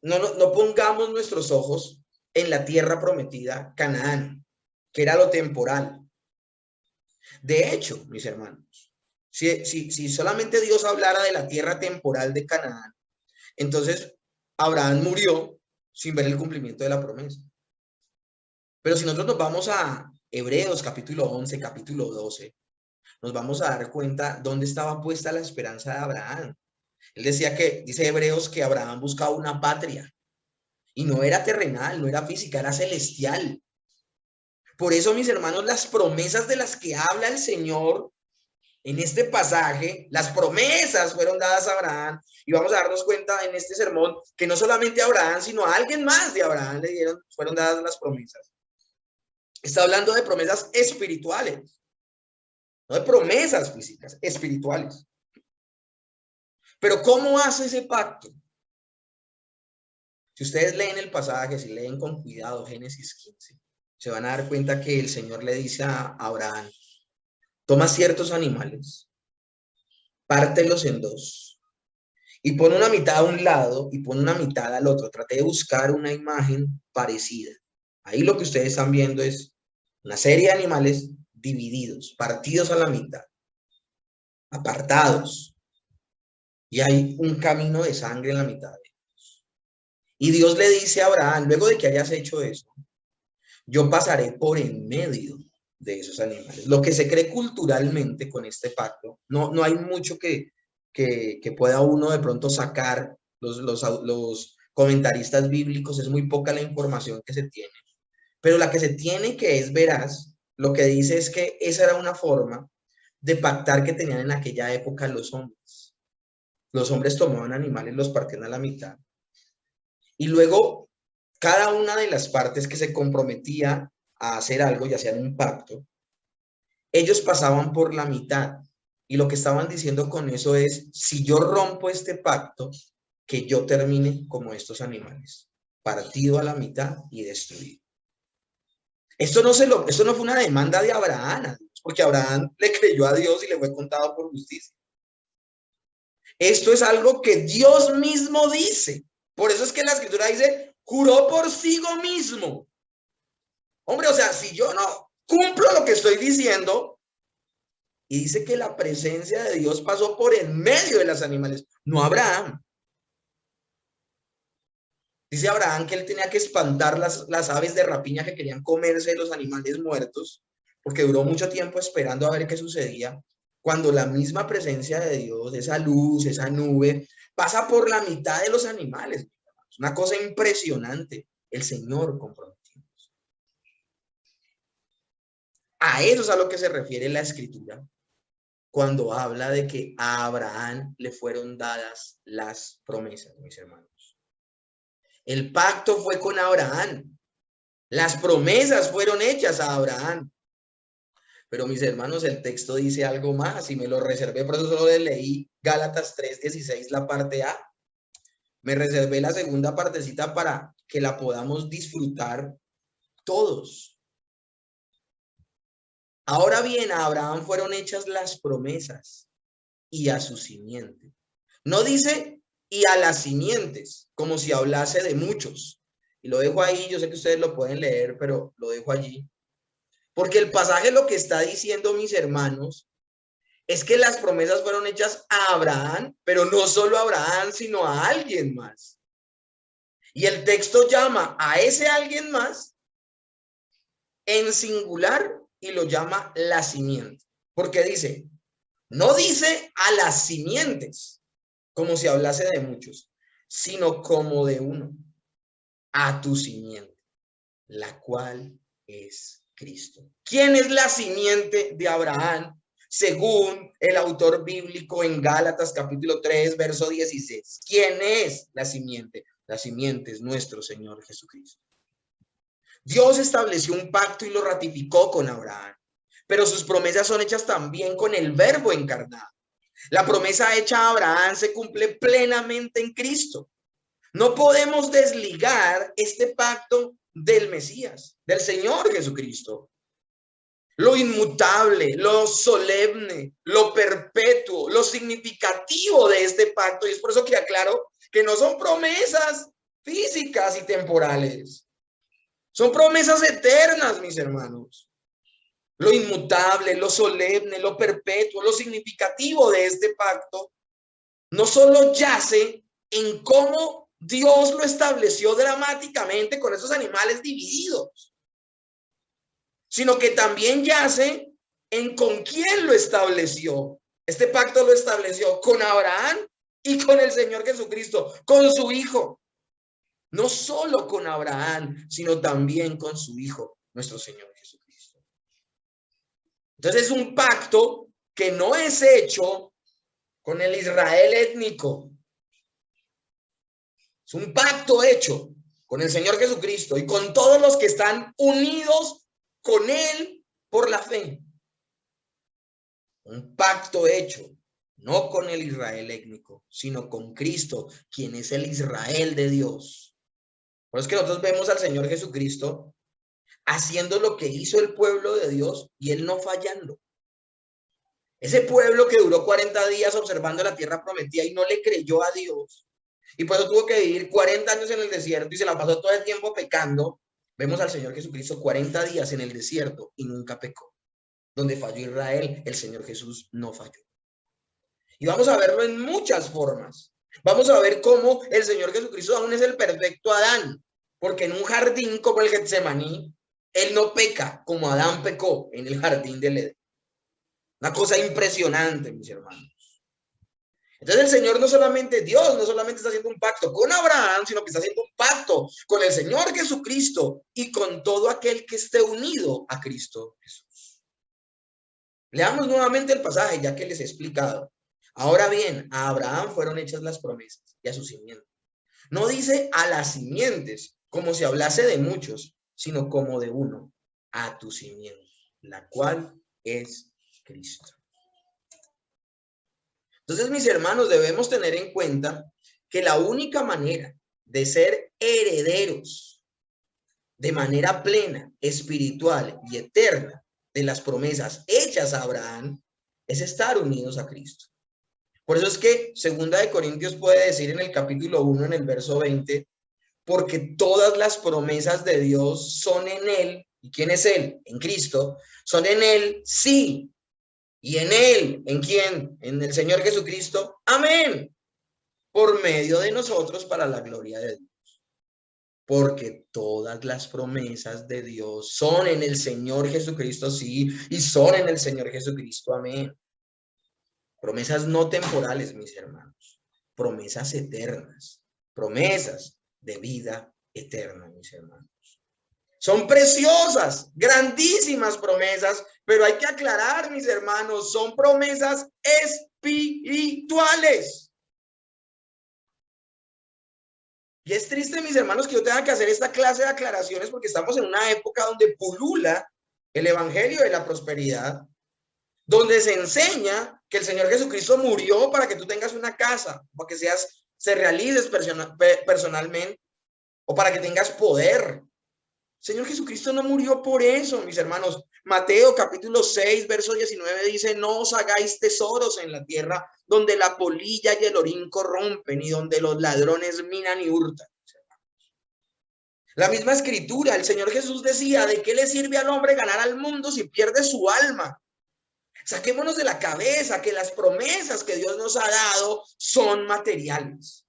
no pongamos nuestros ojos en la tierra prometida, Canaán, que era lo temporal. De hecho, mis hermanos, si solamente Dios hablara de la tierra temporal de Canaán, entonces Abraham murió sin ver el cumplimiento de la promesa. Pero si nosotros nos vamos a Hebreos capítulo 11, capítulo 12, nos vamos a dar cuenta dónde estaba puesta la esperanza de Abraham. Él decía dice Hebreos que Abraham buscaba una patria y no era terrenal, no era física, era celestial. Por eso, mis hermanos, las promesas de las que habla el Señor en este pasaje, las promesas fueron dadas a Abraham y vamos a darnos cuenta en este sermón que no solamente a Abraham, sino a alguien más de Abraham fueron dadas las promesas. Está hablando de promesas espirituales, no de promesas físicas, espirituales. Pero ¿cómo hace ese pacto? Si ustedes leen el pasaje, si leen con cuidado Génesis 15, se van a dar cuenta que el Señor le dice a Abraham, toma ciertos animales, pártelos en dos y pon una mitad a un lado y pon una mitad al otro. Traté de buscar una imagen parecida. Ahí lo que ustedes están viendo es una serie de animales divididos, partidos a la mitad, apartados. Y hay un camino de sangre en la mitad de ellos. Y Dios le dice a Abraham, luego de que hayas hecho eso, yo pasaré por en medio de esos animales. Lo que se cree culturalmente con este pacto, no hay mucho que pueda uno de pronto sacar, los comentaristas bíblicos, es muy poca la información que se tiene, pero la que se tiene que es veraz, lo que dice es que esa era una forma de pactar que tenían en aquella época los hombres. Los hombres tomaban animales, los partían a la mitad, y luego cada una de las partes que se comprometía a hacer algo, ya sea en un pacto, ellos pasaban por la mitad. Y lo que estaban diciendo con eso es, si yo rompo este pacto, que yo termine como estos animales, partido a la mitad y destruido. Esto no fue una demanda de Abraham, porque Abraham le creyó a Dios y le fue contado por justicia. Esto es algo que Dios mismo dice. Por eso es que la escritura dice, juró por sí mismo. Hombre, o sea, si yo no cumplo lo que estoy diciendo, y dice que la presencia de Dios pasó por en medio de los animales, no Abraham. Dice Abraham que él tenía que espantar las aves de rapiña que querían comerse los animales muertos, porque duró mucho tiempo esperando a ver qué sucedía, cuando la misma presencia de Dios, esa luz, esa nube, pasa por la mitad de los animales. Es una cosa impresionante, el Señor comprometido. A eso es a lo que se refiere la Escritura, cuando habla de que a Abraham le fueron dadas las promesas, mis hermanos. El pacto fue con Abraham. Las promesas fueron hechas a Abraham. Pero mis hermanos, el texto dice algo más y me lo reservé, por eso solo le leí Gálatas 3:16, la parte A. Me reservé la segunda partecita para que la podamos disfrutar todos. Ahora bien, a Abraham fueron hechas las promesas y a su simiente. No dice y a las simientes, como si hablase de muchos. Y lo dejo ahí, yo sé que ustedes lo pueden leer, pero lo dejo allí. Porque el pasaje lo que está diciendo, mis hermanos, es que las promesas fueron hechas a Abraham, pero no solo a Abraham, sino a alguien más. Y el texto llama a ese alguien más en singular y lo llama la simiente. Porque dice, no dice a las simientes, como si hablase de muchos, sino como de uno, a tu simiente, la cual es Cristo. ¿Quién es la simiente de Abraham? Según el autor bíblico en Gálatas capítulo 3, verso 16. ¿Quién es la simiente? La simiente es nuestro Señor Jesucristo. Dios estableció un pacto y lo ratificó con Abraham, pero sus promesas son hechas también con el Verbo encarnado. La promesa hecha a Abraham se cumple plenamente en Cristo. No podemos desligar este pacto del Mesías, del Señor Jesucristo. Lo inmutable, lo solemne, lo perpetuo, lo significativo de este pacto. Y es por eso que aclaro que no son promesas físicas y temporales. Son promesas eternas, mis hermanos. Lo inmutable, lo solemne, lo perpetuo, lo significativo de este pacto no solo yace en cómo Dios lo estableció dramáticamente con esos animales divididos, sino que también yace en con quién lo estableció. Este pacto lo estableció con Abraham y con el Señor Jesucristo, con su Hijo. No solo con Abraham, sino también con su Hijo, nuestro Señor Jesucristo. Entonces es un pacto que no es hecho con el Israel étnico. Es un pacto hecho con el Señor Jesucristo y con todos los que están unidos con Él por la fe. Un pacto hecho no con el Israel étnico, sino con Cristo, quien es el Israel de Dios. Por eso es que nosotros vemos al Señor Jesucristo haciendo lo que hizo el pueblo de Dios y Él no fallando. Ese pueblo que duró 40 días observando la tierra prometida y no le creyó a Dios, y por eso tuvo que vivir 40 años en el desierto y se la pasó todo el tiempo pecando. Vemos al Señor Jesucristo 40 días en el desierto y nunca pecó. Donde falló Israel, el Señor Jesús no falló. Y vamos a verlo en muchas formas. Vamos a ver cómo el Señor Jesucristo aún es el perfecto Adán, porque en un jardín como el Getsemaní, Él no peca como Adán pecó en el jardín del Edén. Una cosa impresionante, mis hermanos. Entonces el Señor no solamente, Dios no solamente está haciendo un pacto con Abraham, sino que está haciendo un pacto con el Señor Jesucristo y con todo aquel que esté unido a Cristo Jesús. Leamos nuevamente el pasaje, ya que les he explicado. Ahora bien, a Abraham fueron hechas las promesas y a su simiente. No dice a las simientes, como si hablase de muchos, sino como de uno, a tu simiente, la cual es Cristo. Entonces, mis hermanos, debemos tener en cuenta que la única manera de ser herederos de manera plena, espiritual y eterna de las promesas hechas a Abraham es estar unidos a Cristo. Por eso es que 2 Corintios puede decir en el capítulo 1, en el verso 20, porque todas las promesas de Dios son en Él. ¿Y quién es Él? En Cristo. Son en Él, sí. Y en Él, ¿en quién? En el Señor Jesucristo. Amén. Por medio de nosotros para la gloria de Dios. Porque todas las promesas de Dios son en el Señor Jesucristo, sí, y son en el Señor Jesucristo. Amén. Promesas no temporales, mis hermanos. Promesas eternas. Promesas de vida eterna, mis hermanos. Son preciosas, grandísimas promesas, pero hay que aclarar, mis hermanos, son promesas espirituales. Y es triste, mis hermanos, que yo tenga que hacer esta clase de aclaraciones porque estamos en una época donde pulula el evangelio de la prosperidad, donde se enseña que el Señor Jesucristo murió para que tú tengas una casa, para que se realices personalmente o para que tengas poder. Señor Jesucristo no murió por eso, mis hermanos. Mateo capítulo 6, verso 19 dice, no os hagáis tesoros en la tierra donde la polilla y el orín corrompen y donde los ladrones minan y hurtan. La misma escritura, el Señor Jesús decía, ¿de qué le sirve al hombre ganar al mundo si pierde su alma? Saquémonos de la cabeza que las promesas que Dios nos ha dado son materiales.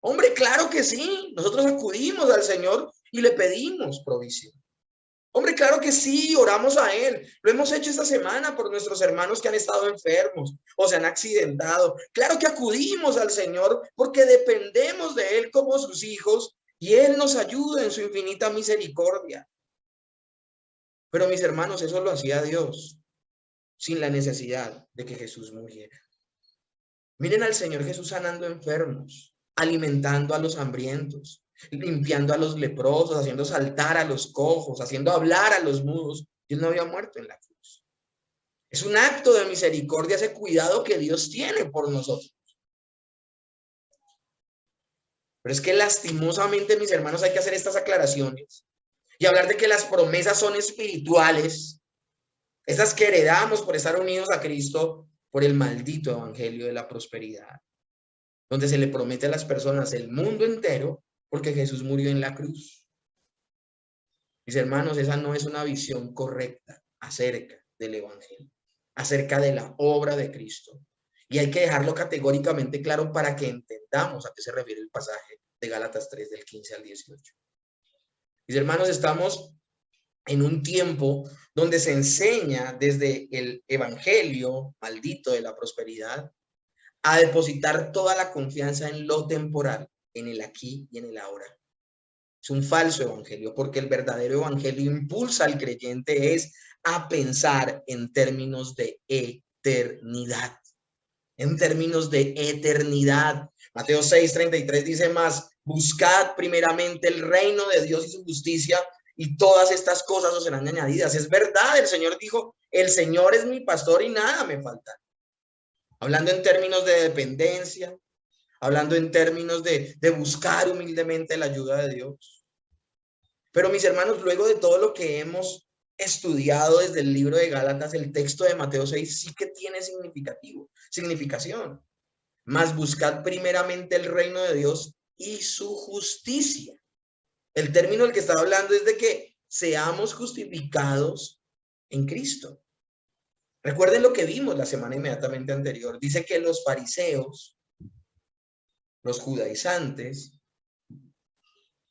Hombre, claro que sí. Nosotros acudimos al Señor y le pedimos provisión. Hombre, claro que sí, oramos a Él. Lo hemos hecho esta semana por nuestros hermanos que han estado enfermos o se han accidentado. Claro que acudimos al Señor porque dependemos de Él como sus hijos y Él nos ayuda en su infinita misericordia. Pero mis hermanos, eso lo hacía Dios sin la necesidad de que Jesús muriera. Miren al Señor Jesús sanando enfermos, alimentando a los hambrientos, limpiando a los leprosos, haciendo saltar a los cojos, haciendo hablar a los mudos. Él no había muerto en la cruz. Es un acto de misericordia ese cuidado que Dios tiene por nosotros. Pero es que lastimosamente, mis hermanos, hay que hacer estas aclaraciones y hablar de que las promesas son espirituales, esas que heredamos por estar unidos a Cristo por el maldito evangelio de la prosperidad, donde se le promete a las personas el mundo entero porque Jesús murió en la cruz. Mis hermanos, esa no es una visión correcta acerca del evangelio, acerca de la obra de Cristo. Y hay que dejarlo categóricamente claro para que entendamos a qué se refiere el pasaje de Gálatas 3 del 15 al 18. Mis hermanos, estamos en un tiempo donde se enseña desde el evangelio maldito de la prosperidad a depositar toda la confianza en lo temporal, en el aquí y en el ahora. Es un falso evangelio porque el verdadero evangelio impulsa al creyente es a pensar en términos de eternidad. En términos de eternidad. Mateo 6:33 dice más, buscad primeramente el reino de Dios y su justicia y todas estas cosas os serán añadidas. Es verdad, el Señor dijo, el Señor es mi pastor y nada me falta. Hablando en términos de dependencia, hablando en términos de buscar humildemente la ayuda de Dios. Pero mis hermanos, luego de todo lo que hemos estudiado desde el libro de Gálatas, el texto de Mateo 6 sí que tiene significación. Mas buscad primeramente el reino de Dios y su justicia. El término del que está hablando es de que seamos justificados en Cristo. Recuerden lo que vimos la semana inmediatamente anterior. Dice que los fariseos, los judaizantes,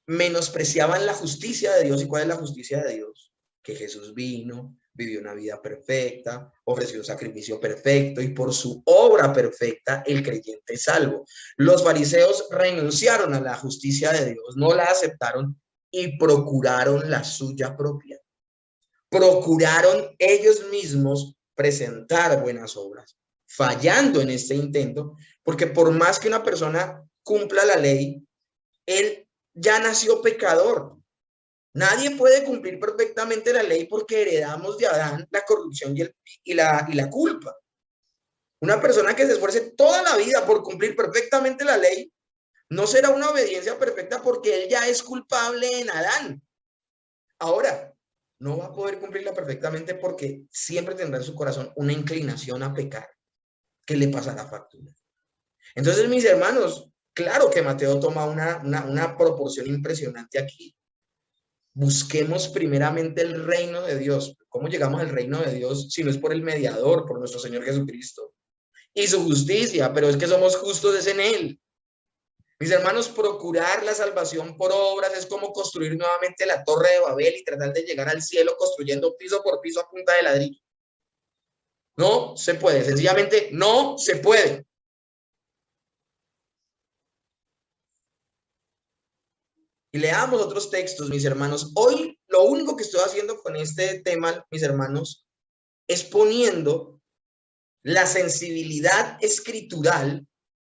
menospreciaban la justicia de Dios. ¿Y cuál es la justicia de Dios? Que Jesús vino, vivió una vida perfecta, ofreció un sacrificio perfecto y por su obra perfecta el creyente es salvo. Los fariseos renunciaron a la justicia de Dios, no la aceptaron y procuraron la suya propia. Procuraron ellos mismos presentar buenas obras, fallando en este intento, porque por más que una persona cumpla la ley, él ya nació pecador. Nadie puede cumplir perfectamente la ley porque heredamos de Adán la corrupción y la culpa. Una persona que se esfuerce toda la vida por cumplir perfectamente la ley no será una obediencia perfecta porque él ya es culpable en Adán. Ahora, no va a poder cumplirla perfectamente porque siempre tendrá en su corazón una inclinación a pecar que le pasará factura. Entonces, mis hermanos, claro que Mateo toma una proporción impresionante aquí. Busquemos primeramente el reino de Dios. ¿Cómo llegamos al reino de Dios si no es por el mediador, por nuestro Señor Jesucristo? Y su justicia, pero es que somos justos es en Él. Mis hermanos, procurar la salvación por obras es como construir nuevamente la Torre de Babel y tratar de llegar al cielo construyendo piso por piso a punta de ladrillo. No se puede, sencillamente no se puede. Y leamos otros textos, mis hermanos. Hoy lo lo único que estoy haciendo con este tema, mis hermanos, es poniendo la sensibilidad escritural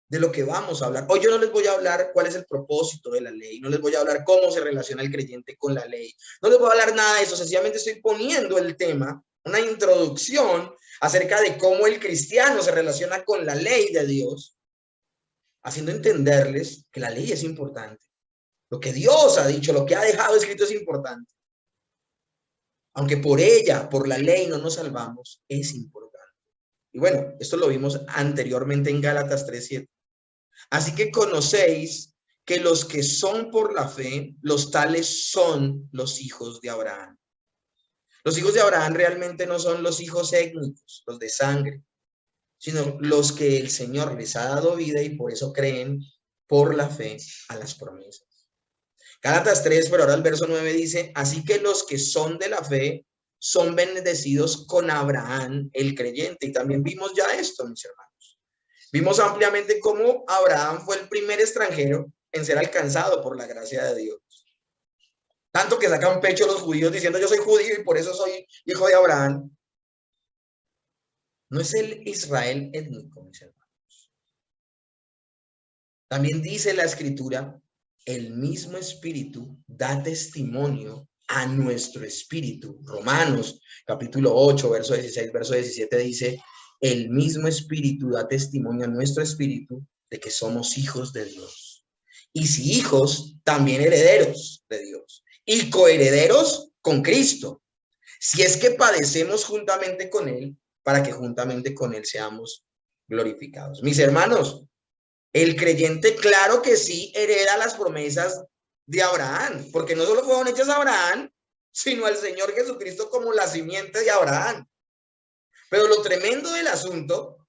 de lo que vamos a hablar. Hoy yo no les voy a hablar cuál es el propósito de la ley, no les voy a hablar cómo se relaciona el creyente con la ley, no les voy a hablar nada de eso, sencillamente estoy poniendo el tema, una introducción acerca de cómo el cristiano se relaciona con la ley de Dios, haciendo entenderles que la ley es importante. Lo que Dios ha dicho, lo que ha dejado escrito es importante. Aunque por ella, por la ley, no nos salvamos, es importante. Y bueno, esto lo vimos anteriormente en Gálatas 3:7. Así que conocéis que los que son por la fe, los tales son los hijos de Abraham. Los hijos de Abraham realmente no son los hijos étnicos, los de sangre, sino los que el Señor les ha dado vida y por eso creen por la fe a las promesas. Gálatas 3, pero ahora el verso 9 dice, así que los que son de la fe son bendecidos con Abraham, el creyente. Y también vimos ya esto, mis hermanos. Vimos ampliamente cómo Abraham fue el primer extranjero en ser alcanzado por la gracia de Dios. Tanto que sacan pecho los judíos diciendo yo soy judío y por eso soy hijo de Abraham. No es el Israel étnico, mis hermanos. También dice la Escritura, el mismo Espíritu da testimonio a nuestro espíritu. Romanos, capítulo 8, verso 16, verso 17 dice, el mismo Espíritu da testimonio a nuestro espíritu de que somos hijos de Dios. Y si hijos, también herederos de Dios. Y coherederos con Cristo. Si es que padecemos juntamente con Él, para que juntamente con Él seamos glorificados. Mis hermanos, el creyente, claro que sí, hereda las promesas de Abraham, porque no solo fueron hechas a Abraham, sino al Señor Jesucristo como la simiente de Abraham. Pero lo tremendo del asunto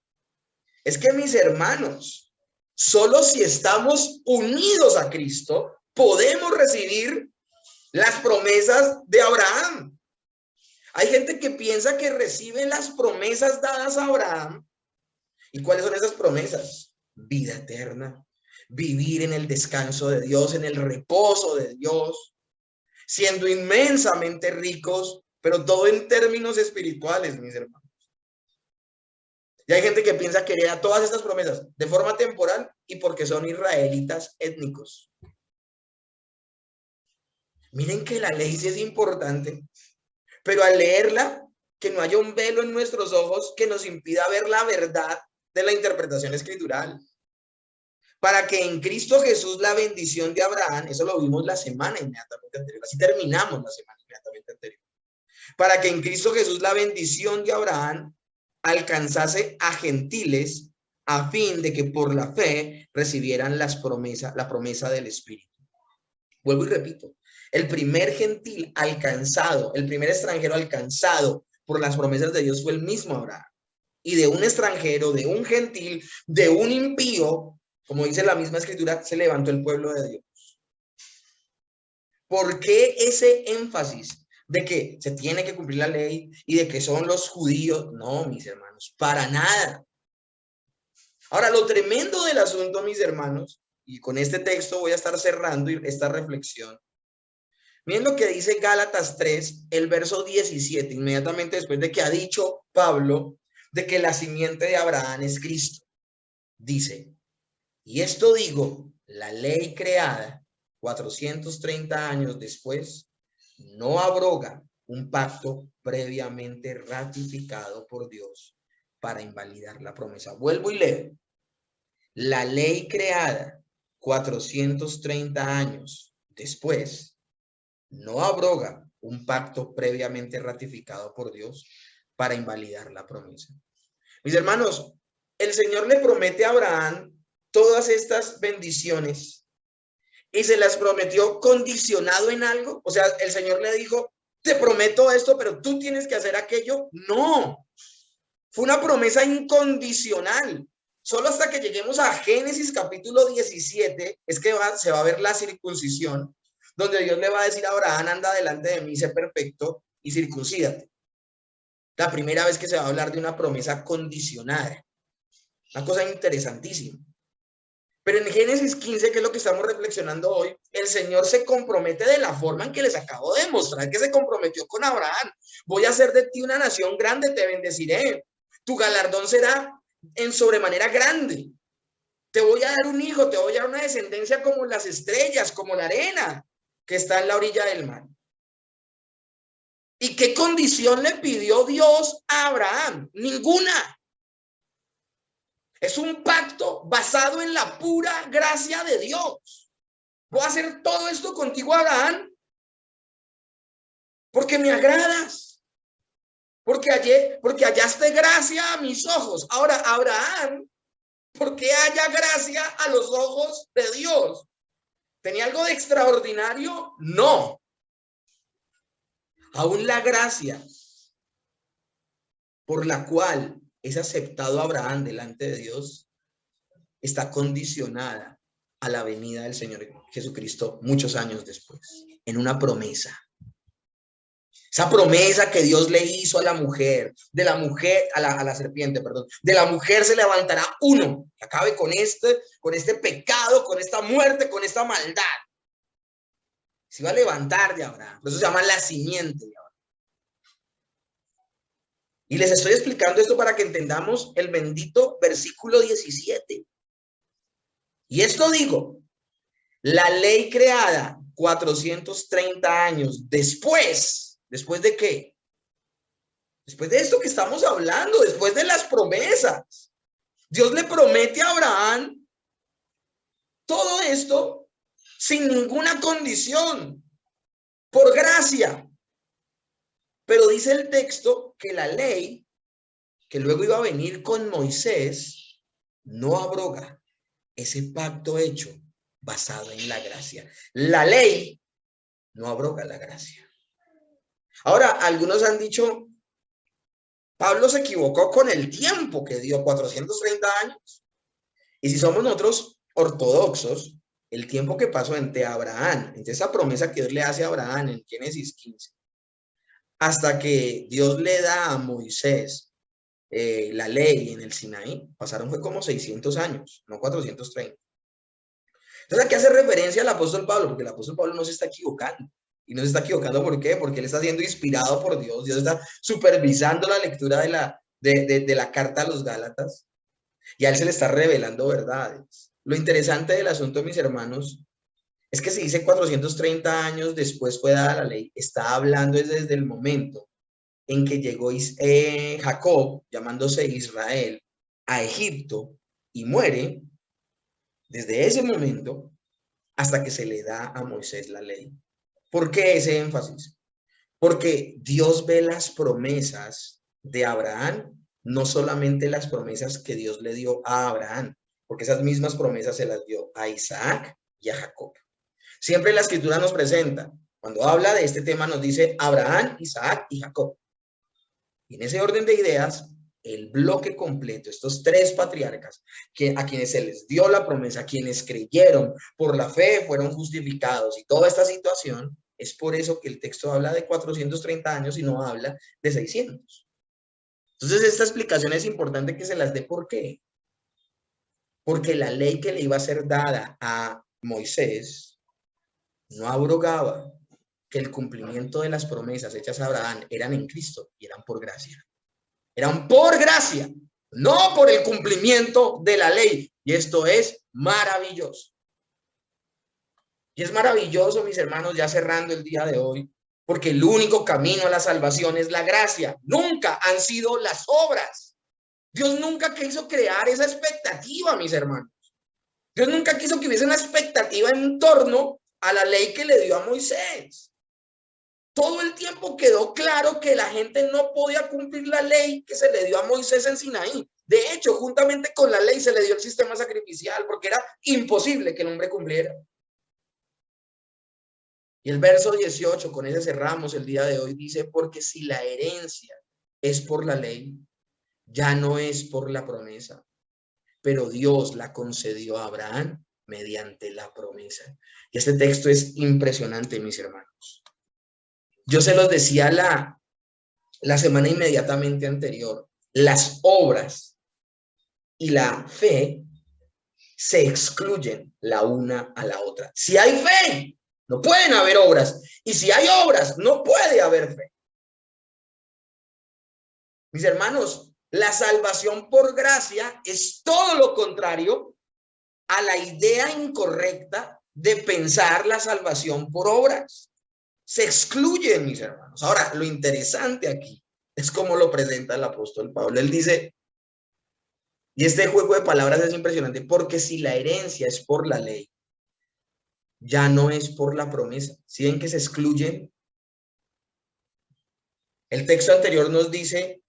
es que, mis hermanos, solo si estamos unidos a Cristo, podemos recibir las promesas de Abraham. Hay gente que piensa que recibe las promesas dadas a Abraham. ¿Y cuáles son esas promesas? Vida eterna, vivir en el descanso de Dios, en el reposo de Dios, siendo inmensamente ricos, pero todo en términos espirituales, mis hermanos. Y hay gente que piensa que hereda todas estas promesas de forma temporal y porque son israelitas étnicos. Miren que la ley sí es importante, pero al leerla, que no haya un velo en nuestros ojos que nos impida ver la verdad de la interpretación escritural. Para que en Cristo Jesús la bendición de Abraham, eso lo vimos la semana inmediatamente anterior, así terminamos la semana inmediatamente anterior. Para que en Cristo Jesús la bendición de Abraham alcanzase a gentiles a fin de que por la fe recibieran la promesa del Espíritu. Vuelvo y repito, el primer gentil alcanzado, el primer extranjero alcanzado por las promesas de Dios fue el mismo Abraham. Y de un extranjero, de un gentil, de un impío, como dice la misma escritura, se levantó el pueblo de Dios. ¿Por qué ese énfasis de que se tiene que cumplir la ley y de que son los judíos? No, mis hermanos, para nada. Ahora, lo tremendo del asunto, mis hermanos, y con este texto voy a estar cerrando esta reflexión. Miren lo que dice Gálatas 3, el verso 17, inmediatamente después de que ha dicho Pablo de que la simiente de Abraham es Cristo. Dice, y esto digo, la ley creada 430 años después no abroga un pacto previamente ratificado por Dios para invalidar la promesa. Vuelvo y leo. La ley creada 430 años después no abroga un pacto previamente ratificado por Dios para invalidar la promesa. Mis hermanos, el Señor le promete a Abraham todas estas bendiciones y se las prometió condicionado en algo. O sea, el Señor le dijo, te prometo esto, pero tú tienes que hacer aquello. No, fue una promesa incondicional. Solo hasta que lleguemos a Génesis capítulo 17 es que se va a ver la circuncisión, donde Dios le va a decir a Abraham, anda delante de mí, sé perfecto y circuncídate. La primera vez que se va a hablar de una promesa condicionada. Una cosa interesantísima. Pero en Génesis 15, que es lo que estamos reflexionando hoy, el Señor se compromete de la forma en que les acabo de demostrar que se comprometió con Abraham. Voy a hacer de ti una nación grande, te bendeciré. Tu galardón será en sobremanera grande. Te voy a dar un hijo, te voy a dar una descendencia como las estrellas, como la arena que está en la orilla del mar. ¿Y qué condición le pidió Dios a Abraham? Ninguna. Es un pacto basado en la pura gracia de Dios. Voy a hacer todo esto contigo, Abraham, porque me agradas, porque hallaste gracia a mis ojos. Ahora, Abraham, ¿por qué haya gracia a los ojos de Dios? ¿Tenía algo de extraordinario? No. Aún la gracia por la cual es aceptado Abraham delante de Dios está condicionada a la venida del Señor Jesucristo muchos años después, en una promesa. Esa promesa que Dios le hizo a la mujer, a la serpiente, perdón, de la mujer se levantará uno que acabe con este pecado, con esta muerte, con esta maldad. Se iba a levantar de Abraham, por eso se llama la simiente de Abraham. Y les estoy explicando esto para que entendamos el bendito versículo 17. Y esto digo, la ley creada 430 años ¿después de qué? Después de esto que estamos hablando, después de las promesas. Dios le promete a Abraham todo esto sin ninguna condición, por gracia. Pero dice el texto que la ley, que luego iba a venir con Moisés, no abroga ese pacto hecho basado en la gracia. La ley no abroga la gracia. Ahora, algunos han dicho, Pablo se equivocó con el tiempo que dio, 430 años. Y si somos nosotros ortodoxos, el tiempo que pasó entre Abraham, entre esa promesa que Dios le hace a Abraham en Génesis 15, hasta que Dios le da a Moisés la ley en el Sinaí, fue como 600 años, no 430. Entonces aquí hace referencia al apóstol Pablo, porque el apóstol Pablo no se está equivocando. Y no se está equivocando, ¿por qué? Porque él está siendo inspirado por Dios. Dios está supervisando la lectura de la carta a los Gálatas. Y a él se le está revelando verdades. Lo interesante del asunto, mis hermanos, es que se dice 430 años después fue dada la ley. Está hablando desde el momento en que llegó Jacob, llamándose Israel, a Egipto y muere. Desde ese momento hasta que se le da a Moisés la ley. ¿Por qué ese énfasis? Porque Dios ve las promesas de Abraham, no solamente las promesas que Dios le dio a Abraham, porque esas mismas promesas se las dio a Isaac y a Jacob. Siempre la escritura nos presenta, cuando habla de este tema nos dice Abraham, Isaac y Jacob. Y en ese orden de ideas, el bloque completo, estos tres patriarcas, a quienes se les dio la promesa, a quienes creyeron por la fe, fueron justificados y toda esta situación, es por eso que el texto habla de 430 años y no habla de 600. Entonces esta explicación es importante que se las dé. ¿Por qué? Porque la ley que le iba a ser dada a Moisés no abrogaba que el cumplimiento de las promesas hechas a Abraham eran en Cristo y eran por gracia. Eran por gracia, no por el cumplimiento de la ley. Y esto es maravilloso. Y es maravilloso, mis hermanos, ya cerrando el día de hoy, porque el único camino a la salvación es la gracia. Nunca han sido las obras. Dios nunca quiso crear esa expectativa, mis hermanos. Dios nunca quiso que hubiese una expectativa en torno a la ley que le dio a Moisés. Todo el tiempo quedó claro que la gente no podía cumplir la ley que se le dio a Moisés en Sinaí. De hecho, juntamente con la ley se le dio el sistema sacrificial porque era imposible que el hombre cumpliera. Y el verso 18, con ese cerramos el día de hoy, dice, porque si la herencia es por la ley, ya no es por la promesa, pero Dios la concedió a Abraham mediante la promesa. Y este texto es impresionante, mis hermanos. Yo se los decía la semana inmediatamente anterior, las obras y la fe se excluyen la una a la otra. Si hay fe, no pueden haber obras. Y si hay obras, no puede haber fe. Mis hermanos, la salvación por gracia es todo lo contrario a la idea incorrecta de pensar la salvación por obras. Se excluyen, mis hermanos. Ahora, lo interesante aquí es cómo lo presenta el apóstol Pablo. Él dice, y este juego de palabras es impresionante, porque si la herencia es por la ley, ya no es por la promesa. ¿Sí ven que se excluyen? El texto anterior nos dice,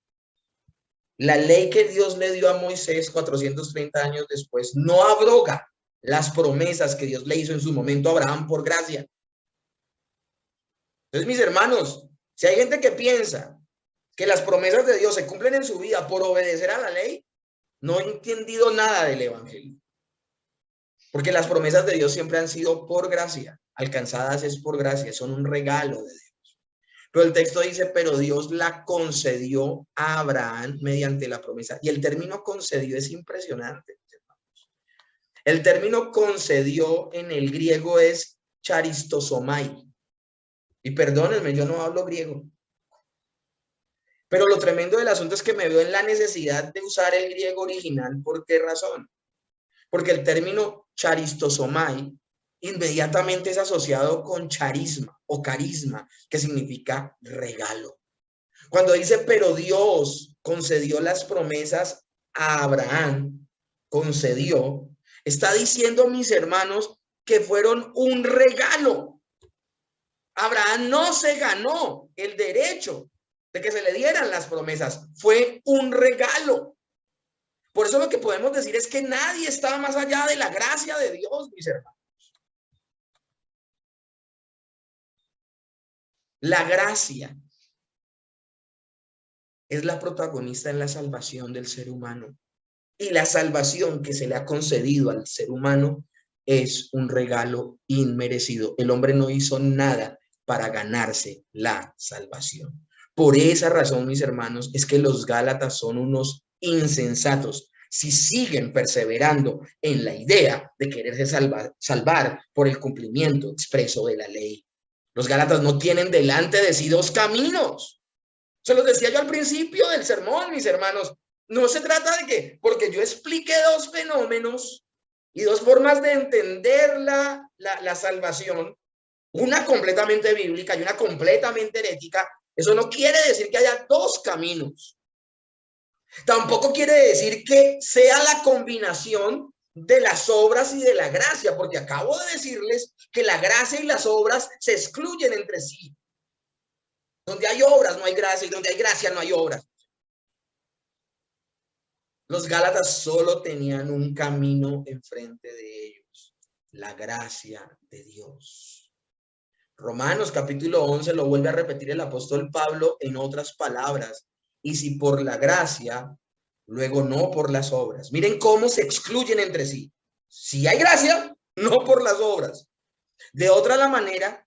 la ley que Dios le dio a Moisés 430 años después no abroga las promesas que Dios le hizo en su momento a Abraham por gracia. Entonces, mis hermanos, si hay gente que piensa que las promesas de Dios se cumplen en su vida por obedecer a la ley, no he entendido nada del evangelio. Porque las promesas de Dios siempre han sido por gracia, alcanzadas es por gracia, son un regalo de Dios. Pero el texto dice, pero Dios la concedió a Abraham mediante la promesa. Y el término concedió es impresionante. El término concedió en el griego es charistosomai. Y perdónenme, yo no hablo griego. Pero lo tremendo del asunto es que me veo en la necesidad de usar el griego original. ¿Por qué razón? Porque el término charistosomai inmediatamente es asociado con charisma o carisma, que significa regalo. Cuando dice, pero Dios concedió las promesas a Abraham, concedió, está diciendo, mis hermanos, que fueron un regalo. Abraham no se ganó el derecho de que se le dieran las promesas, fue un regalo. Por eso lo que podemos decir es que nadie está más allá de la gracia de Dios, mis hermanos. La gracia es la protagonista en la salvación del ser humano. Y la salvación que se le ha concedido al ser humano es un regalo inmerecido. El hombre no hizo nada para ganarse la salvación. Por esa razón, mis hermanos, es que los Gálatas son unos insensatos si siguen perseverando en la idea de quererse salvar por el cumplimiento expreso de la ley. Los Gálatas no tienen delante de sí dos caminos. Se los decía yo al principio del sermón, mis hermanos. No se trata de que, porque yo expliqué dos fenómenos y dos formas de entender la salvación, una completamente bíblica y una completamente herética, eso no quiere decir que haya dos caminos. Tampoco quiere decir que sea la combinación de las obras y de la gracia, porque acabo de decirles que la gracia y las obras se excluyen entre sí. Donde hay obras no hay gracia y donde hay gracia no hay obras. Los Gálatas solo tenían un camino enfrente de ellos, la gracia de Dios. Romanos capítulo 11 lo vuelve a repetir el apóstol Pablo en otras palabras. Y si por la gracia, luego no por las obras. Miren cómo se excluyen entre sí. Si hay gracia, no por las obras. De otra manera,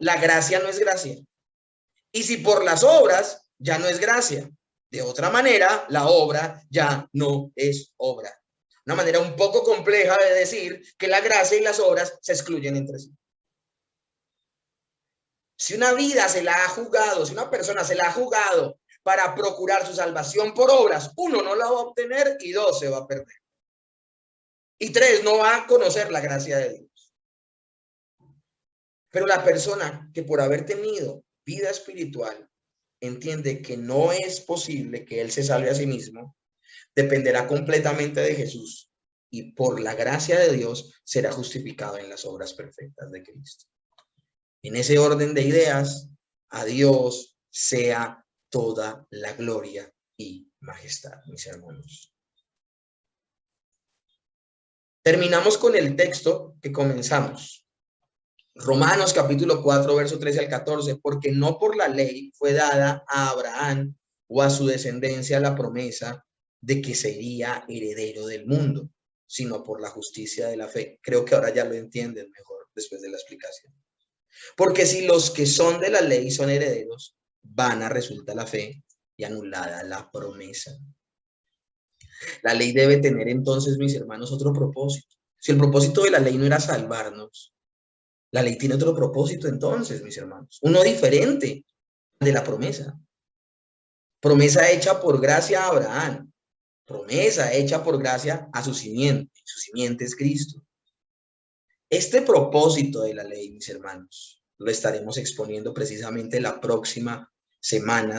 la gracia no es gracia. Y si por las obras, ya no es gracia. De otra manera, la obra ya no es obra. Una manera un poco compleja de decir que la gracia y las obras se excluyen entre sí. Si una vida se la ha jugado, si una persona se la ha jugado para procurar su salvación por obras, uno, no la va a obtener y dos, se va a perder. Y tres, no va a conocer la gracia de Dios. Pero la persona que por haber tenido vida espiritual entiende que no es posible que él se salve a sí mismo, dependerá completamente de Jesús y por la gracia de Dios será justificado en las obras perfectas de Cristo. En ese orden de ideas, a Dios sea toda la gloria y majestad, mis hermanos. Terminamos con el texto que comenzamos. Romanos capítulo 4, verso 13 al 14, porque no por la ley fue dada a Abraham o a su descendencia la promesa de que sería heredero del mundo, sino por la justicia de la fe. Creo que ahora ya lo entienden mejor después de la explicación. Porque si los que son de la ley son herederos, vana resulta la fe y anulada la promesa. La ley debe tener entonces, mis hermanos, otro propósito. Si el propósito de la ley no era salvarnos, la ley tiene otro propósito entonces, mis hermanos. Uno diferente de la promesa. Promesa hecha por gracia a Abraham. Promesa hecha por gracia a su simiente. Su simiente es Cristo. Este propósito de la ley, mis hermanos, lo estaremos exponiendo precisamente la próxima semana.